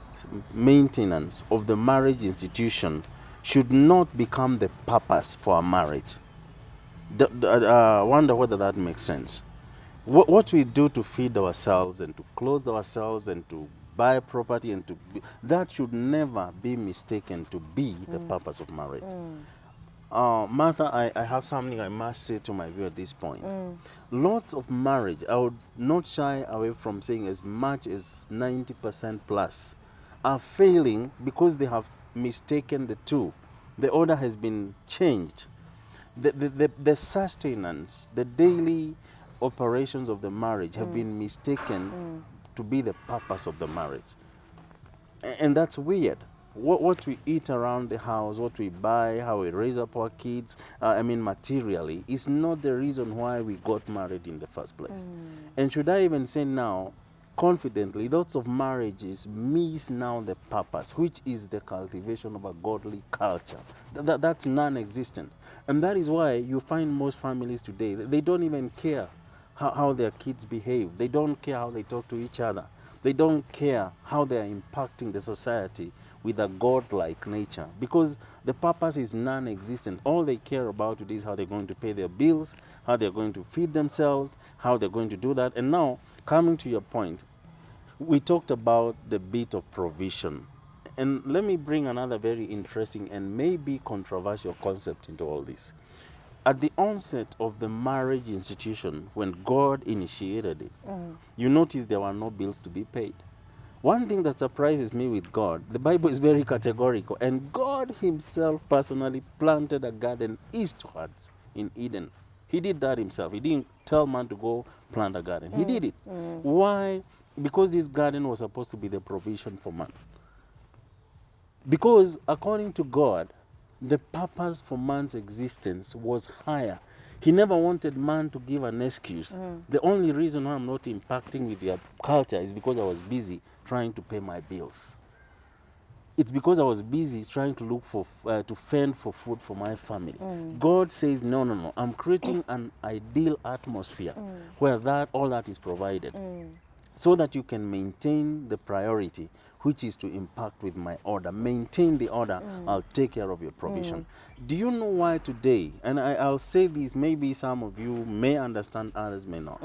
maintenance of the marriage institution should not become the purpose for a marriage. I wonder whether that makes sense. What we do to feed ourselves and to clothe ourselves and to buy property and that should never be mistaken to be the purpose of marriage. Martha, I have something I must say to my view at this point. Lots of marriage, I would not shy away from saying as much as 90% plus, are failing because they have mistaken the two. The order has been changed. The sustenance, the daily operations of the marriage have been mistaken to be the purpose of the marriage. And that's weird. What we eat around the house, what we buy, how we raise up our kids, materially, is not the reason why we got married in the first place. And should I even say now, confidently, lots of marriages miss now the purpose, which is the cultivation of a godly culture. That's non-existent. And that is why you find most families today, they don't even care how their kids behave. They don't care how they talk to each other. They don't care how they are impacting the society with a godlike nature, because the purpose is non-existent. All they care about today is how they're going to pay their bills, how they're going to feed themselves, how they're going to do that. And now, coming to your point, we talked about the bit of provision. And let me bring another very interesting and maybe controversial concept into all this. At the onset of the marriage institution, when God initiated it, you notice there were no bills to be paid. One thing that surprises me with God, the Bible is very categorical, and God himself personally planted a garden eastwards in Eden. He did that himself. He didn't tell man to go plant a garden. He did it. Why? Because this garden was supposed to be the provision for man. Because according to God, the purpose for man's existence was higher. He never wanted man to give an excuse. The only reason why I'm not impacting with their culture is because I was busy trying to pay my bills. It's because I was busy trying to look for, to fend for food for my family. God says, no. I'm creating an ideal atmosphere where all that is provided, so that you can maintain the priority, which is to impact with my order. Maintain the order, I'll take care of your provision. Do you know why today, and I'll say this, maybe some of you may understand, others may not.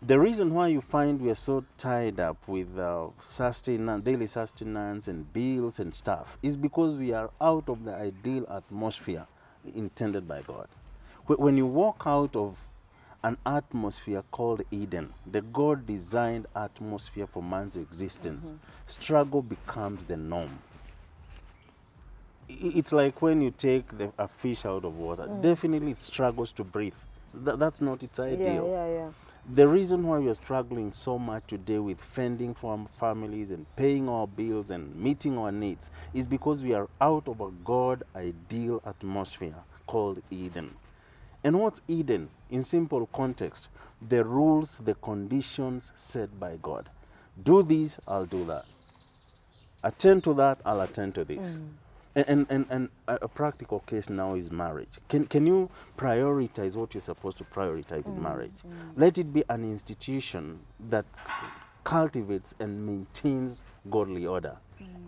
The reason why you find we are so tied up with daily sustenance and bills and stuff is because we are out of the ideal atmosphere intended by God. When you walk out of an atmosphere called Eden, the God-designed atmosphere for man's existence, struggle becomes the norm. It's like when you take a fish out of water, definitely it struggles to breathe. That's not its ideal. Yeah. The reason why we are struggling so much today with fending for our families and paying our bills and meeting our needs is because we are out of a God-ideal atmosphere called Eden. And what's Eden? In simple context, the rules, the conditions set by God. Do this, I'll do that. Attend to that, I'll attend to this. And a practical case now is marriage. Can you prioritize what you're supposed to prioritize in marriage? Let it be an institution that cultivates and maintains godly order.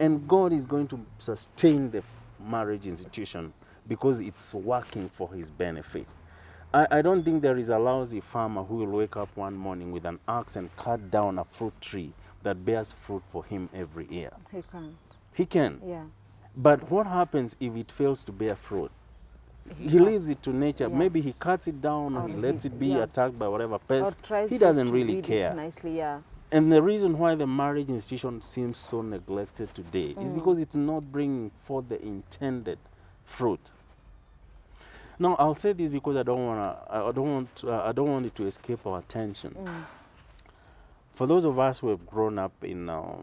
And God is going to sustain the marriage institution because it's working for his benefit. I don't think there is a lousy farmer who will wake up one morning with an axe and cut down a fruit tree that bears fruit for him every year. He can't. He can. Yeah. But what happens if it fails to bear fruit? He leaves it to nature. Yeah. Maybe he cuts it down or he lets it be yeah. attacked by whatever Or pest. tries He just doesn't to really build it care. nicely, yeah. And the reason why the marriage institution seems so neglected today is because it's not bringing forth the intended fruit. Now, I'll say this because I don't want it to escape our attention. For those of us who have grown up in a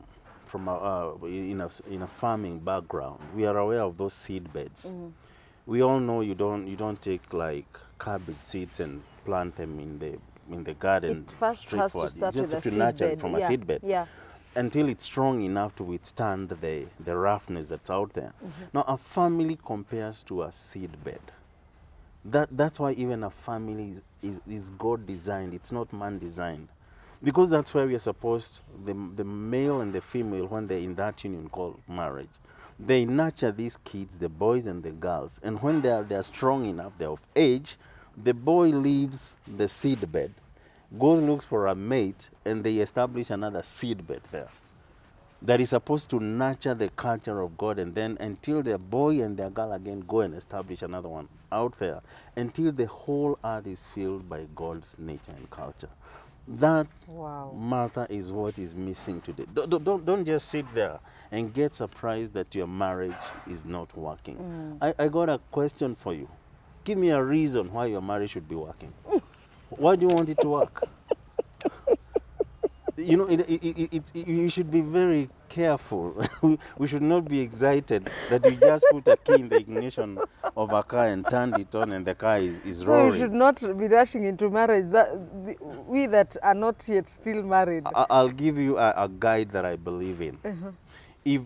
farming background, we are aware of those seed beds. We all know you don't take like cabbage seeds and plant them in the garden. It first has to start with a seed nurture bed. it from a seed bed. Yeah. Until it's strong enough to withstand the roughness that's out there. Now, a family compares to a seed bed. That's why even a family is God designed. It's not man designed. Because that's why we are supposed, the male and the female, when they're in that union called marriage, they nurture these kids, the boys and the girls. And when they're strong enough, they're of age, the boy leaves the seed bed, goes looks for a mate, and they establish another seed bed there that is supposed to nurture the culture of God, and then until their boy and their girl again go and establish another one out there, until the whole earth is filled by God's nature and culture. That, Wow. Martha, is what is missing today. Don't just sit there and get surprised that your marriage is not working. I got a question for you. Give me a reason why your marriage should be working. Why do you want it to work? You know, you should be very careful. We should not be excited that you just put a key in the ignition of a car and turned it on and the car is So roaring. you should not be rushing into marriage. We that are not yet still married. I'll give you a guide that I believe in. If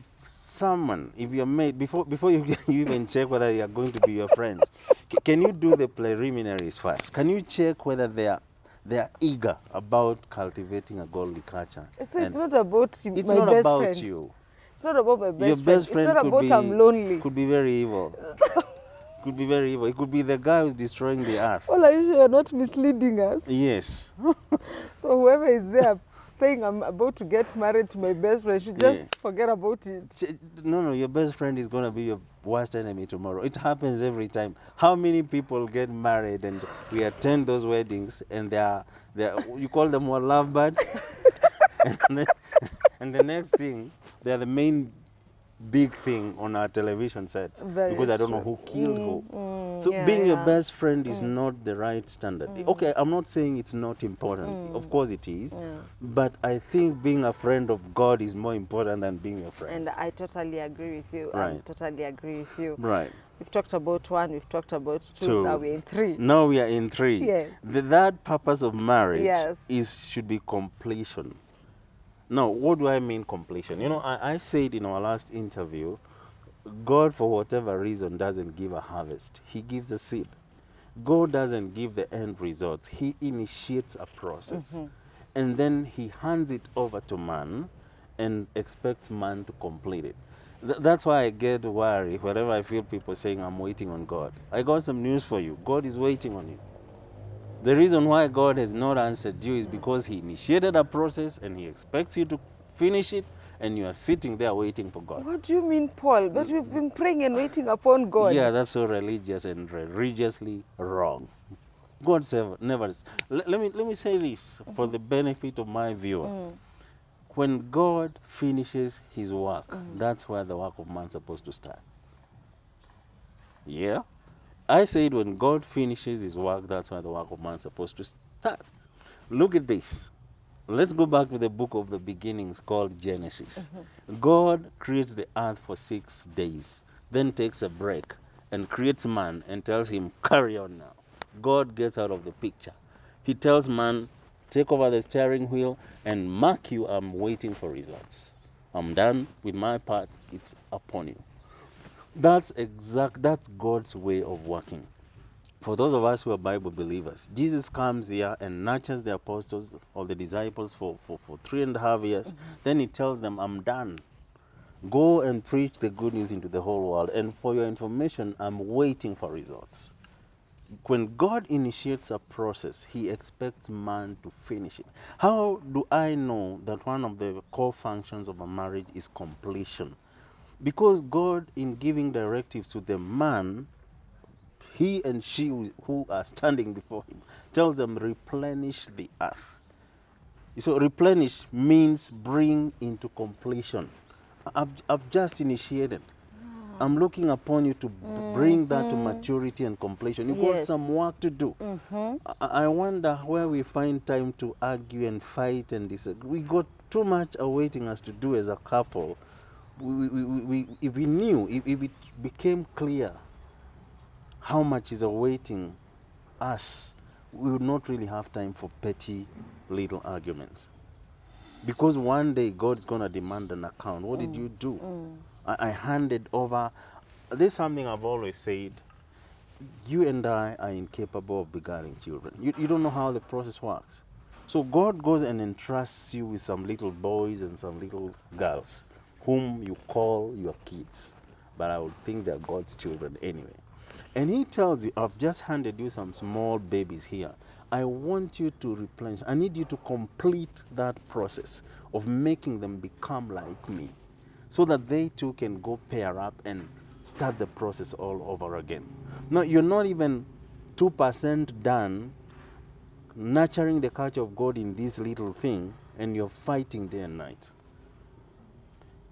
you're made, before you even check whether you are going to be your friends, can you do the preliminaries first? Can you check whether they are eager about cultivating a godly culture? So it's not about you, It's my not best about friend. you. It's not about my best Your best friend It's not about I'm lonely. could be very evil. Could be very evil. It could be the guy who's destroying the earth. Well, are you sure you're not misleading us? Yes. So whoever is there saying I'm about to get married to my best friend should just forget about it. No, your best friend is going to be your worst enemy tomorrow. It happens every time. How many people get married and we attend those weddings and they're you call them what, lovebirds? and the next thing, they're the main big thing on our television sets. Because I don't know who killed who. So being your best friend is not the right standard. Okay, I'm not saying it's not important. Of course it is. But I think being a friend of God is more important than being your friend. And I totally agree with you. Right. I totally agree with you. Right. We've talked about one, we've talked about two, now we're in three. Now we are in three. Yes. That purpose of marriage Yes. should be completion. Now, what do I mean completion? You know, I said in our last interview, God, for whatever reason, doesn't give a harvest. He gives a seed. God doesn't give the end results. He initiates a process. And then he hands it over to man and expects man to complete it. That's why I get worried whenever I feel people saying, I'm waiting on God. I got some news for you. God is waiting on you. The reason why God has not answered you is because he initiated a process and he expects you to finish it, and you are sitting there waiting for God. What do you mean, Paul? That we've been praying and waiting upon God? Yeah, that's so religious and religiously wrong. God never. Let me say this for the benefit of my viewer. When God finishes his work, that's where the work of man is supposed to start. Yeah? I said when God finishes his work, that's where the work of man is supposed to start. Look at this. Let's go back to the book of the beginnings called Genesis. God creates the earth for 6 days, then takes a break and creates man and tells him, carry on now. God gets out of the picture. He tells man, take over the steering wheel and mark you, I'm waiting for results. I'm done with my part, it's upon you. That's God's way of working. For those of us who are Bible believers, Jesus comes here and nurtures the apostles or the disciples for 3.5 years. Then he tells them, I'm done. Go and preach the good news into the whole world. And for your information, I'm waiting for results. when God initiates a process, he expects man to finish it. How do I know that one of the core functions of a marriage is completion? Because God, in giving directives to the man, he and she who are standing before him, tells them, replenish the earth. So replenish means bring into completion. I've just initiated. I'm looking upon you to bring that to maturity and completion. You've got some work to do. I wonder where we find time to argue and fight and disagree. We got too much awaiting us to do as a couple. If we knew, if it became clear how much is awaiting us, we would not really have time for petty little arguments. Because one day God's going to demand an account. What did you do? I handed over. There's something I've always said. You and I are incapable of begetting children. You don't know how the process works. So God goes and entrusts you with some little boys and some little girls whom you call your kids. But I would think they're God's children anyway. And he tells you, I've just handed you some small babies here. I want you to replenish. I need you to complete that process of making them become like me, so that they too can go pair up and start the process all over again. No, you're not even 2% done nurturing the culture of God in this little thing, and you're fighting day and night.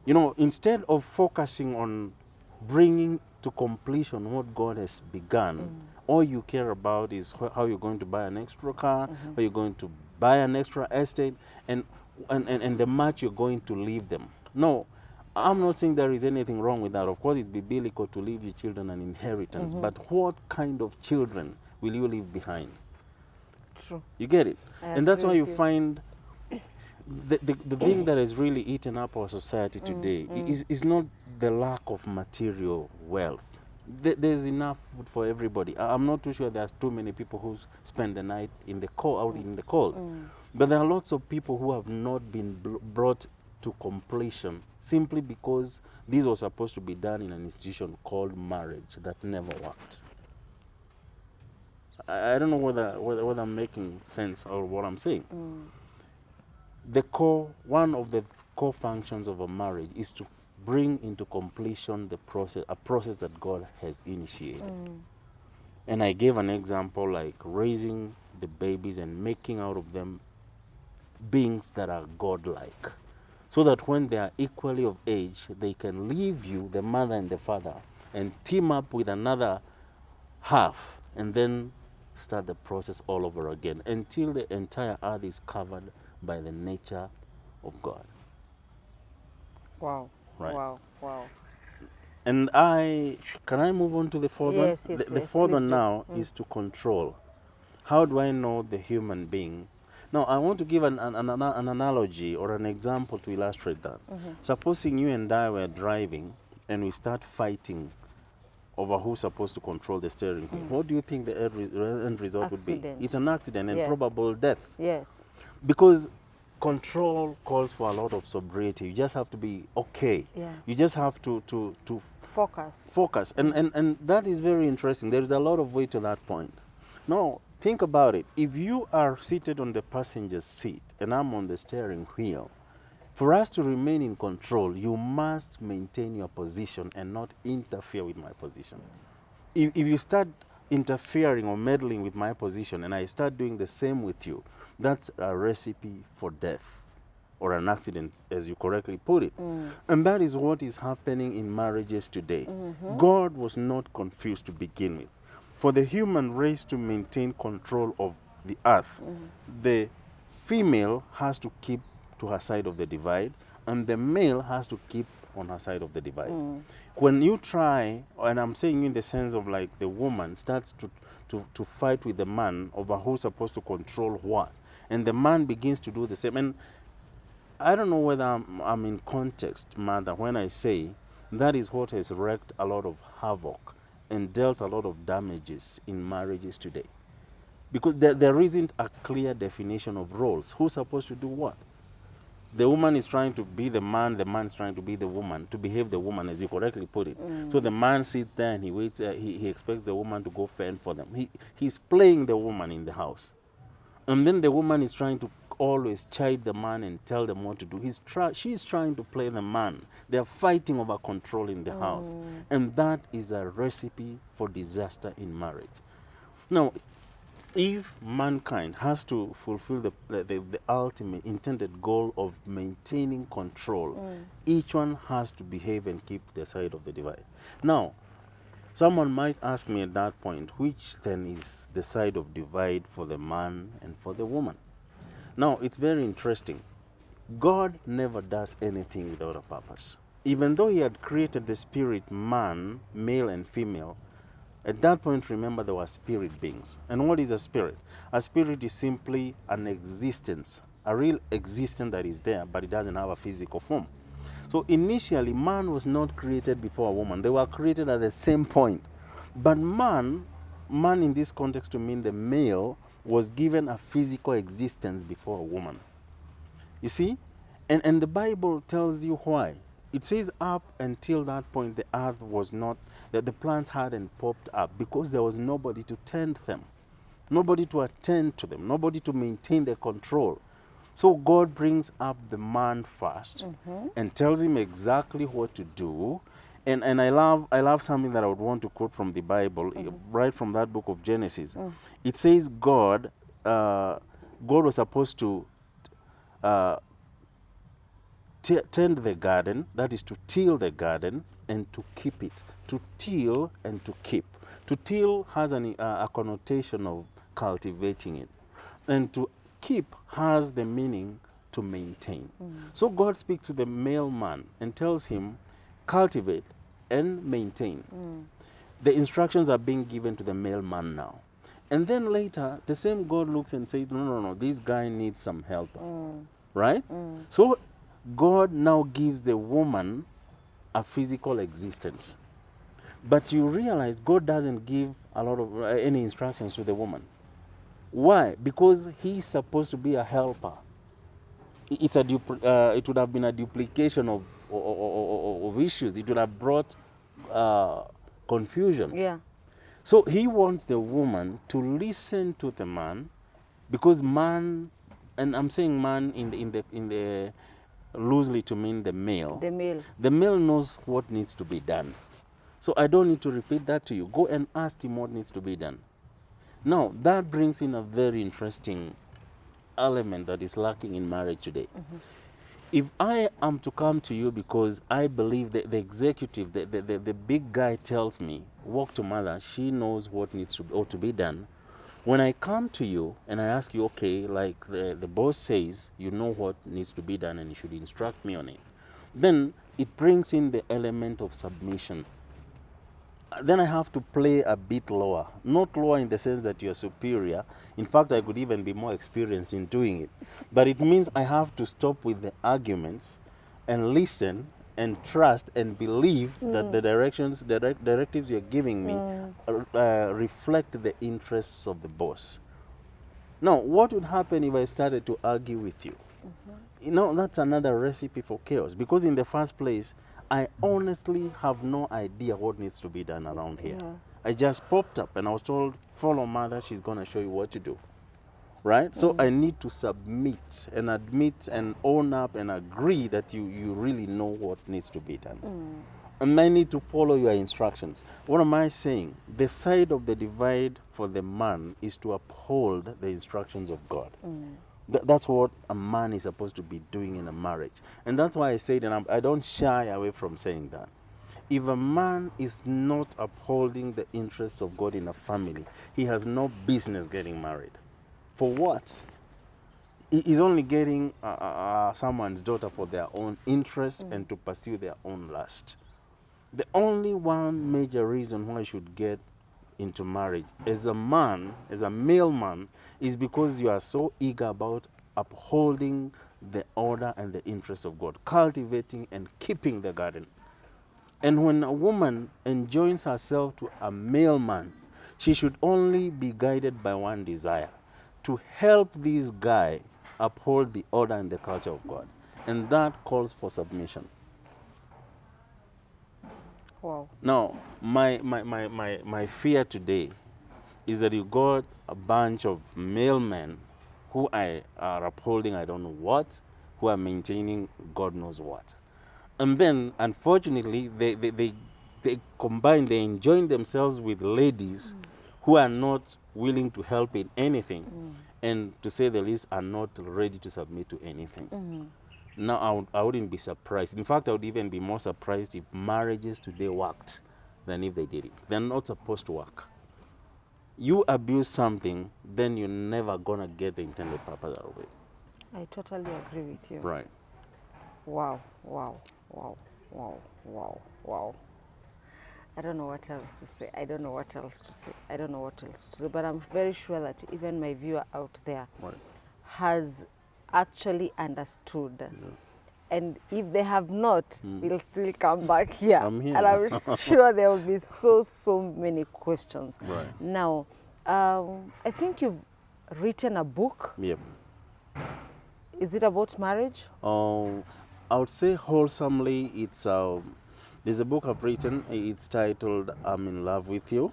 You know, instead of focusing on bringing to completion what God has begun, all you care about is how you're going to buy an extra car, how you're going to buy an extra estate, and the much you're going to leave them. No, I'm not saying there is anything wrong with that. Of course, it's biblical to leave your children an inheritance, but what kind of children will you leave behind? True. You get it? And that's why you you. find the thing that has really eaten up our society today is not the lack of material wealth. There's enough food for everybody. I'm not too sure there's too many people who spend the night in the cold, out in the cold. But there are lots of people who have not been brought to completion simply because this was supposed to be done in an institution called marriage that never worked. I don't know whether I'm making sense or what I'm saying. One of the core functions of a marriage is to bring into completion a process that God has initiated. And I gave an example like raising the babies and making out of them beings that are godlike, so that when they are equally of age, they can leave you, the mother and the father, and team up with another half, and then start the process all over again until the entire earth is covered by the nature of God. Wow. Right. Wow. Wow. And can I move on to the fourth one? Yes, The fourth please one do. now is to control. How do I know the human being? Now, I want to give an analogy or an example to illustrate that. Supposing you and I were driving and we start fighting over who's supposed to control the steering wheel. What do you think the end result would be? It's an accident and probable death. Yes. Because control calls for a lot of sobriety. You just have to be okay. Yeah. You just have to Focus. And that is very interesting. There is a lot of weight to that point. Now, think about it. If you are seated on the passenger's seat and I'm on the steering wheel, for us to remain in control, you must maintain your position and not interfere with my position. If you start interfering or meddling with my position and I start doing the same with you, that's a recipe for death or an accident, as you correctly put it. And that is what is happening in marriages today. God was not confused to begin with. For the human race to maintain control of the earth, the female has to keep to her side of the divide, and the male has to keep on her side of the divide. When you try, and I'm saying in the sense of like the woman starts to fight with the man over who's supposed to control what, and the man begins to do the same. And I don't know whether I'm in context, Mother, when I say that is what has wreaked a lot of havoc and dealt a lot of damages in marriages today. Because there isn't a clear definition of roles. Who's supposed to do what? The woman is trying to be the man is trying to be the woman, to behave the woman, as you correctly put it. So the man sits there and he waits, he expects the woman to go fend for them. He's playing the woman in the house. And then the woman is trying to always chide the man and tell them what to do. She's trying to play the man. They're fighting over control in the house. And that is a recipe for disaster in marriage. Now, if mankind has to fulfill the ultimate intended goal of maintaining control, each one has to behave and keep their side of the divide. Now, someone might ask me at that point, which then is the side of divide for the man and for the woman? Now, it's very interesting. God never does anything without a purpose. Even though he had created the spirit man, male and female, at that point, remember, there were spirit beings. And what is a spirit? A spirit is simply an existence, a real existence that is there, but it doesn't have a physical form. So initially, man was not created before a woman. They were created at the same point. But man in this context to mean the male, was given a physical existence before a woman. You see? And the Bible tells you why. It says up until that point, the earth was not, that the plants hadn't popped up because there was nobody to tend them, nobody to attend to them, nobody to maintain their control. So God brings up the man first and tells him exactly what to do. And I love something that I would want to quote from the Bible, right from that book of Genesis. It says God was supposed to tend the garden, that is to till the garden and to keep it. To till and to keep. To till has a connotation of cultivating it. And to keep has the meaning to maintain. So God speaks to the male man and tells him, cultivate and maintain. The instructions are being given to the male man now. And then later, the same God looks and says, no, this guy needs some help. Right? So God now gives the woman a physical existence. But you realize God doesn't give a lot of any instructions to the woman. Why? Because he's supposed to be a helper. It would have been a duplication of issues. It would have brought confusion. Yeah. So he wants the woman to listen to the man, because man, and I'm saying man in the loosely to mean the male. The male. The male knows what needs to be done. So I don't need to repeat that to you. Go and ask him what needs to be done. Now, that brings in a very interesting element that is lacking in marriage today. If I am to come to you because I believe that the executive, the big guy tells me, walk to mother, she knows what needs to be done. When I come to you and I ask you, okay, like the boss says, you know what needs to be done and you should instruct me on it, then it brings in the element of submission. Then I have to play a bit lower. Not lower in the sense that you're superior. In fact, I could even be more experienced in doing it. But it means I have to stop with the arguments and listen and trust and believe that the directives you're giving me reflect the interests of the boss. Now, what would happen if I started to argue with you? You know, that's another recipe for chaos, because in the first place, I honestly have no idea what needs to be done around here. I just popped up and I was told, follow mother, she's going to show you what to do. Right? So I need to submit and admit and own up and agree that you really know what needs to be done. And I need to follow your instructions. What am I saying? The side of the divide for the man is to uphold the instructions of God. That's what a man is supposed to be doing in a marriage. And that's why I said, and I don't shy away from saying that. If a man is not upholding the interests of God in a family, he has no business getting married. For what? He's only getting someone's daughter for their own interest and to pursue their own lust. The only one major reason why I should get into marriage as a man, as a male man, is because you are so eager about upholding the order and the interest of God, cultivating and keeping the garden. And when a woman enjoins herself to a male man, she should only be guided by one desire: to help this guy uphold the order and the culture of God. And that calls for submission. Wow. Now, my fear today is that you got a bunch of male men who are upholding I don't know what, who are maintaining God knows what. And then, unfortunately, they combine, they enjoy themselves with ladies who are not willing to help in anything, and to say the least, are not ready to submit to anything. Now, I wouldn't be surprised. In fact, I would even be more surprised if marriages today worked than if they did it. They're not supposed to work. You abuse something, then you're never gonna get the intended purpose out of it. I totally agree with you. Right. Wow, wow, wow, wow, wow, wow. I don't know what else to say. I don't know what else to say. I don't know what else to say. But I'm very sure that even my viewer out there Right. has actually understood. And if they have not, we'll still come back here. I'm here. And I'm sure there will be so many questions. Right. Now, I think you've written a book. Yep. Is it about marriage? I would say wholesomely, it's there's a book I've written. It's titled "I'm in Love with You."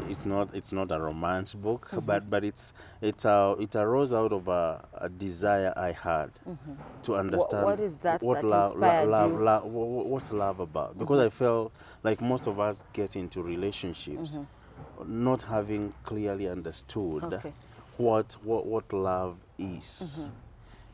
It's not a romance book, but it arose out of a desire I had to understand what is that what that love, inspired you? what's love about. Because I felt like most of us get into relationships not having clearly understood Okay. what love is.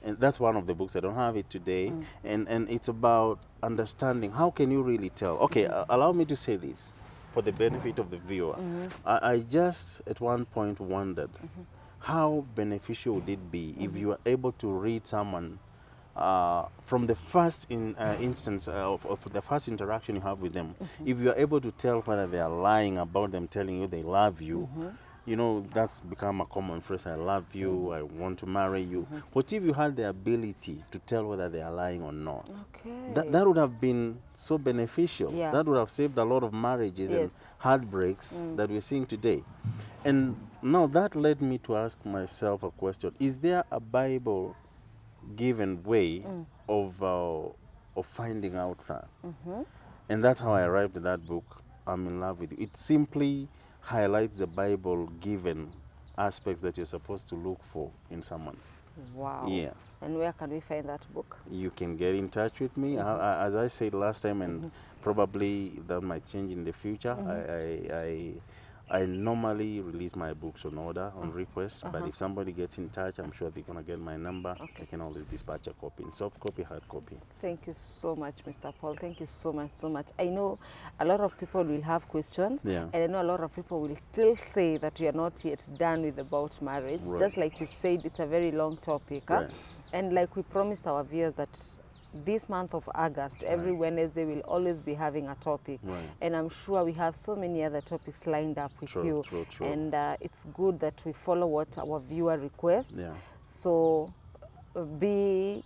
And that's one of the books. I don't have it today. And it's about understanding how can you really tell. Okay, allow me to say this for the benefit of the viewer. I just at one point wondered how beneficial would it be if you are able to read someone from the first instance of the first interaction you have with them. If you are able to tell whether they are lying about them telling you they love you, you know, that's become a common phrase. I love you, I want to marry you. What if you had the ability to tell whether they are lying or not? Okay. That would have been so beneficial. Yeah. That would have saved a lot of marriages and Yes. heartbreaks that we're seeing today. And now that led me to ask myself a question. Is there a Bible given way of finding out that? And that's how I arrived at that book, I'm in Love with You. It simply highlights the Bible given aspects that you're supposed to look for in someone. Wow. Yeah. And where can we find that book? You can get in touch with me. As I said last time, and probably that might change in the future, I normally release my books on order, on request, but if somebody gets in touch, I'm sure they're going to get my number. I can always dispatch a copy, in soft copy, hard copy. Thank you so much, Mr. Paul. Thank you so much. I know a lot of people will have questions, Yeah. and I know a lot of people will still say that we are not yet done with about marriage. Right. Just like you said, it's a very long topic. Right. And like we promised our viewers that this month of August, every Wednesday, we'll always be having a topic. Right. And I'm sure we have so many other topics lined up with True, you. true. And it's good that we follow what our viewer requests. Yeah. So be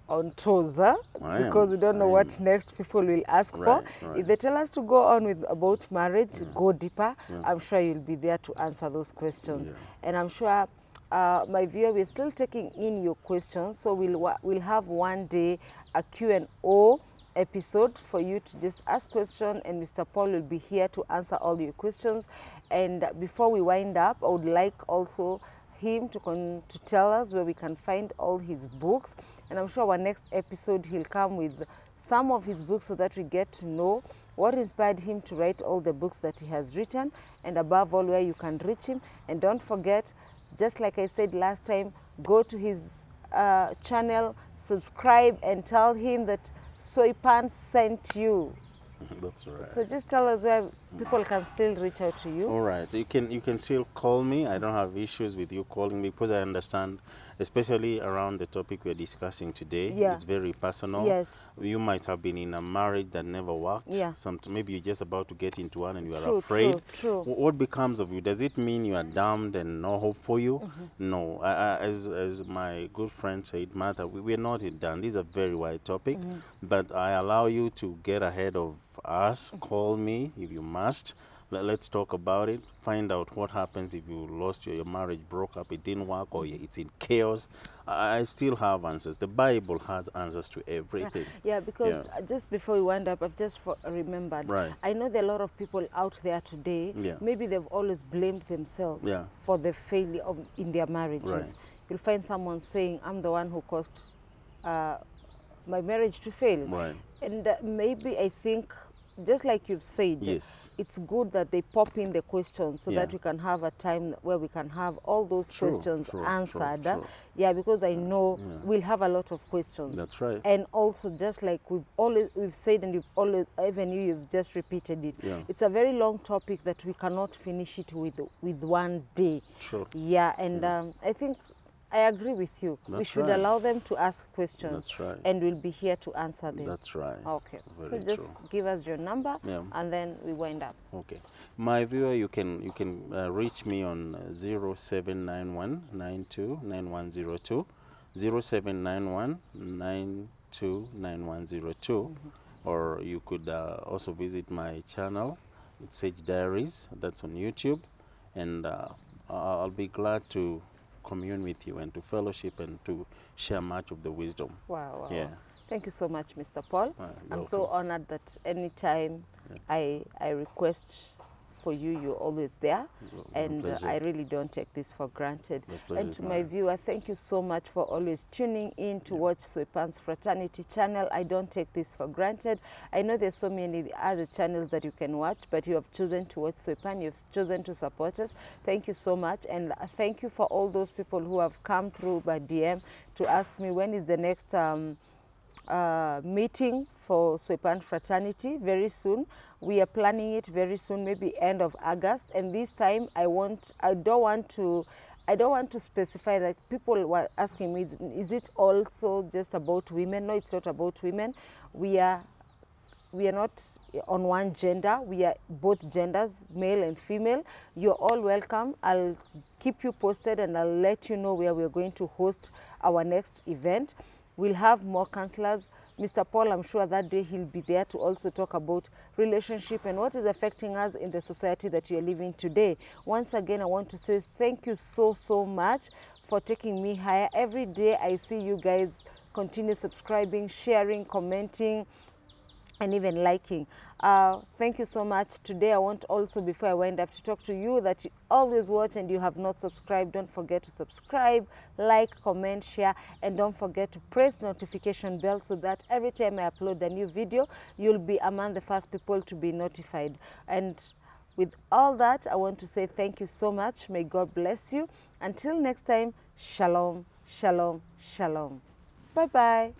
on toes, because we don't know I what next people will ask for. Right. If they tell us to go on with about marriage, go deeper, I'm sure you'll be there to answer those questions. Yeah. And I'm sure my viewer, we're still taking in your questions, so we'll have one day a Q&A episode for you to just ask questions, and Mr. Paul will be here to answer all your questions. And before we wind up, I would like also him to tell us where we can find all his books. And I'm sure our next episode he'll come with some of his books so that we get to know what inspired him to write all the books that he has written, and above all, where you can reach him. And don't forget, just like I said last time, go to his channel, subscribe, and tell him that Soypan sent you. That's right. So just tell us where people can still reach out to you. All right. You can still call me. I don't have issues with you calling me, because I understand, especially around the topic we're discussing today. Yeah. It's very personal. Yes. You might have been in a marriage that never worked. Yeah. Maybe you're just about to get into one and you are True, afraid. true. What becomes of you? Does it mean you are damned and no hope for you? No. As my good friend said, Martha, we're not done. This is a very wide topic, but I allow you to get ahead of us. Call me if you must. Let's talk about it. Find out what happens if you lost your marriage, broke up, it didn't work, or it's in chaos. I still have answers. The Bible has answers to everything. Yeah, because just before we wind up, I've just remembered. Right. I know there are a lot of people out there today. Yeah. Maybe they've always blamed themselves Yeah. for the failure in their marriages. Right. You'll find someone saying, "I'm the one who caused my marriage to fail." Right. And maybe I think, just like you've said, Yes. it's good that they pop in the questions so that we can have a time where we can have all those questions answered. True. Yeah, because I know we'll have a lot of questions. That's right. And also, just like we've said, and even you've just repeated it. Yeah. It's a very long topic that we cannot finish it with one day. True. Yeah, and I think I agree with you. We That's should right. allow them to ask questions. That's right. And we'll be here to answer them. That's right. Okay. Very So just give us your number, and then we wind up. Okay. My viewer, you can reach me on 0791 92 9102, 0791 92 9102, or you could also visit my channel. It's Sage Diaries. That's on YouTube, and I'll be glad to commune with you and to fellowship and to share much of the wisdom. Wow. Yeah. Thank you so much, Mr. Paul. I'm so welcome. honored that anytime I request for you, you're always there. And pleasure. I really don't take this for granted. pleasure And is to my mine. viewer, thank you so much for always tuning in to watch Soipan's Fraternity channel. I don't take this for granted. I know there's so many other channels that you can watch, but you have chosen to watch Soipan. You've chosen to support us. Thank you so much. And thank you for all those people who have come through by DM to ask me when is the next meeting for Soipan Fraternity. Very soon. We are planning it very soon, maybe end of August. And this time I don't want to specify. Like, people were asking me, is it also just about women? No, it's not about women. We are not on one gender. We are both genders, male and female. You're all welcome. I'll keep you posted, and I'll let you know where we're going to host our next event. We'll have more counselors. Mr. Paul, I'm sure that day he'll be there to also talk about relationship and what is affecting us in the society that we are living today. Once again, I want to say thank you so much for taking me higher. Every day I see you guys continue subscribing, sharing, commenting, and even liking. Thank you so much. Today I want also, before I wind up, to talk to you that you always watch and you have not subscribed. Don't forget to subscribe, like, comment, share, and don't forget to press notification bell so that every time I upload a new video, you'll be among the first people to be notified. And with all that, I want to say thank you so much. May God bless you. Until next time, shalom, shalom, shalom. Bye-bye.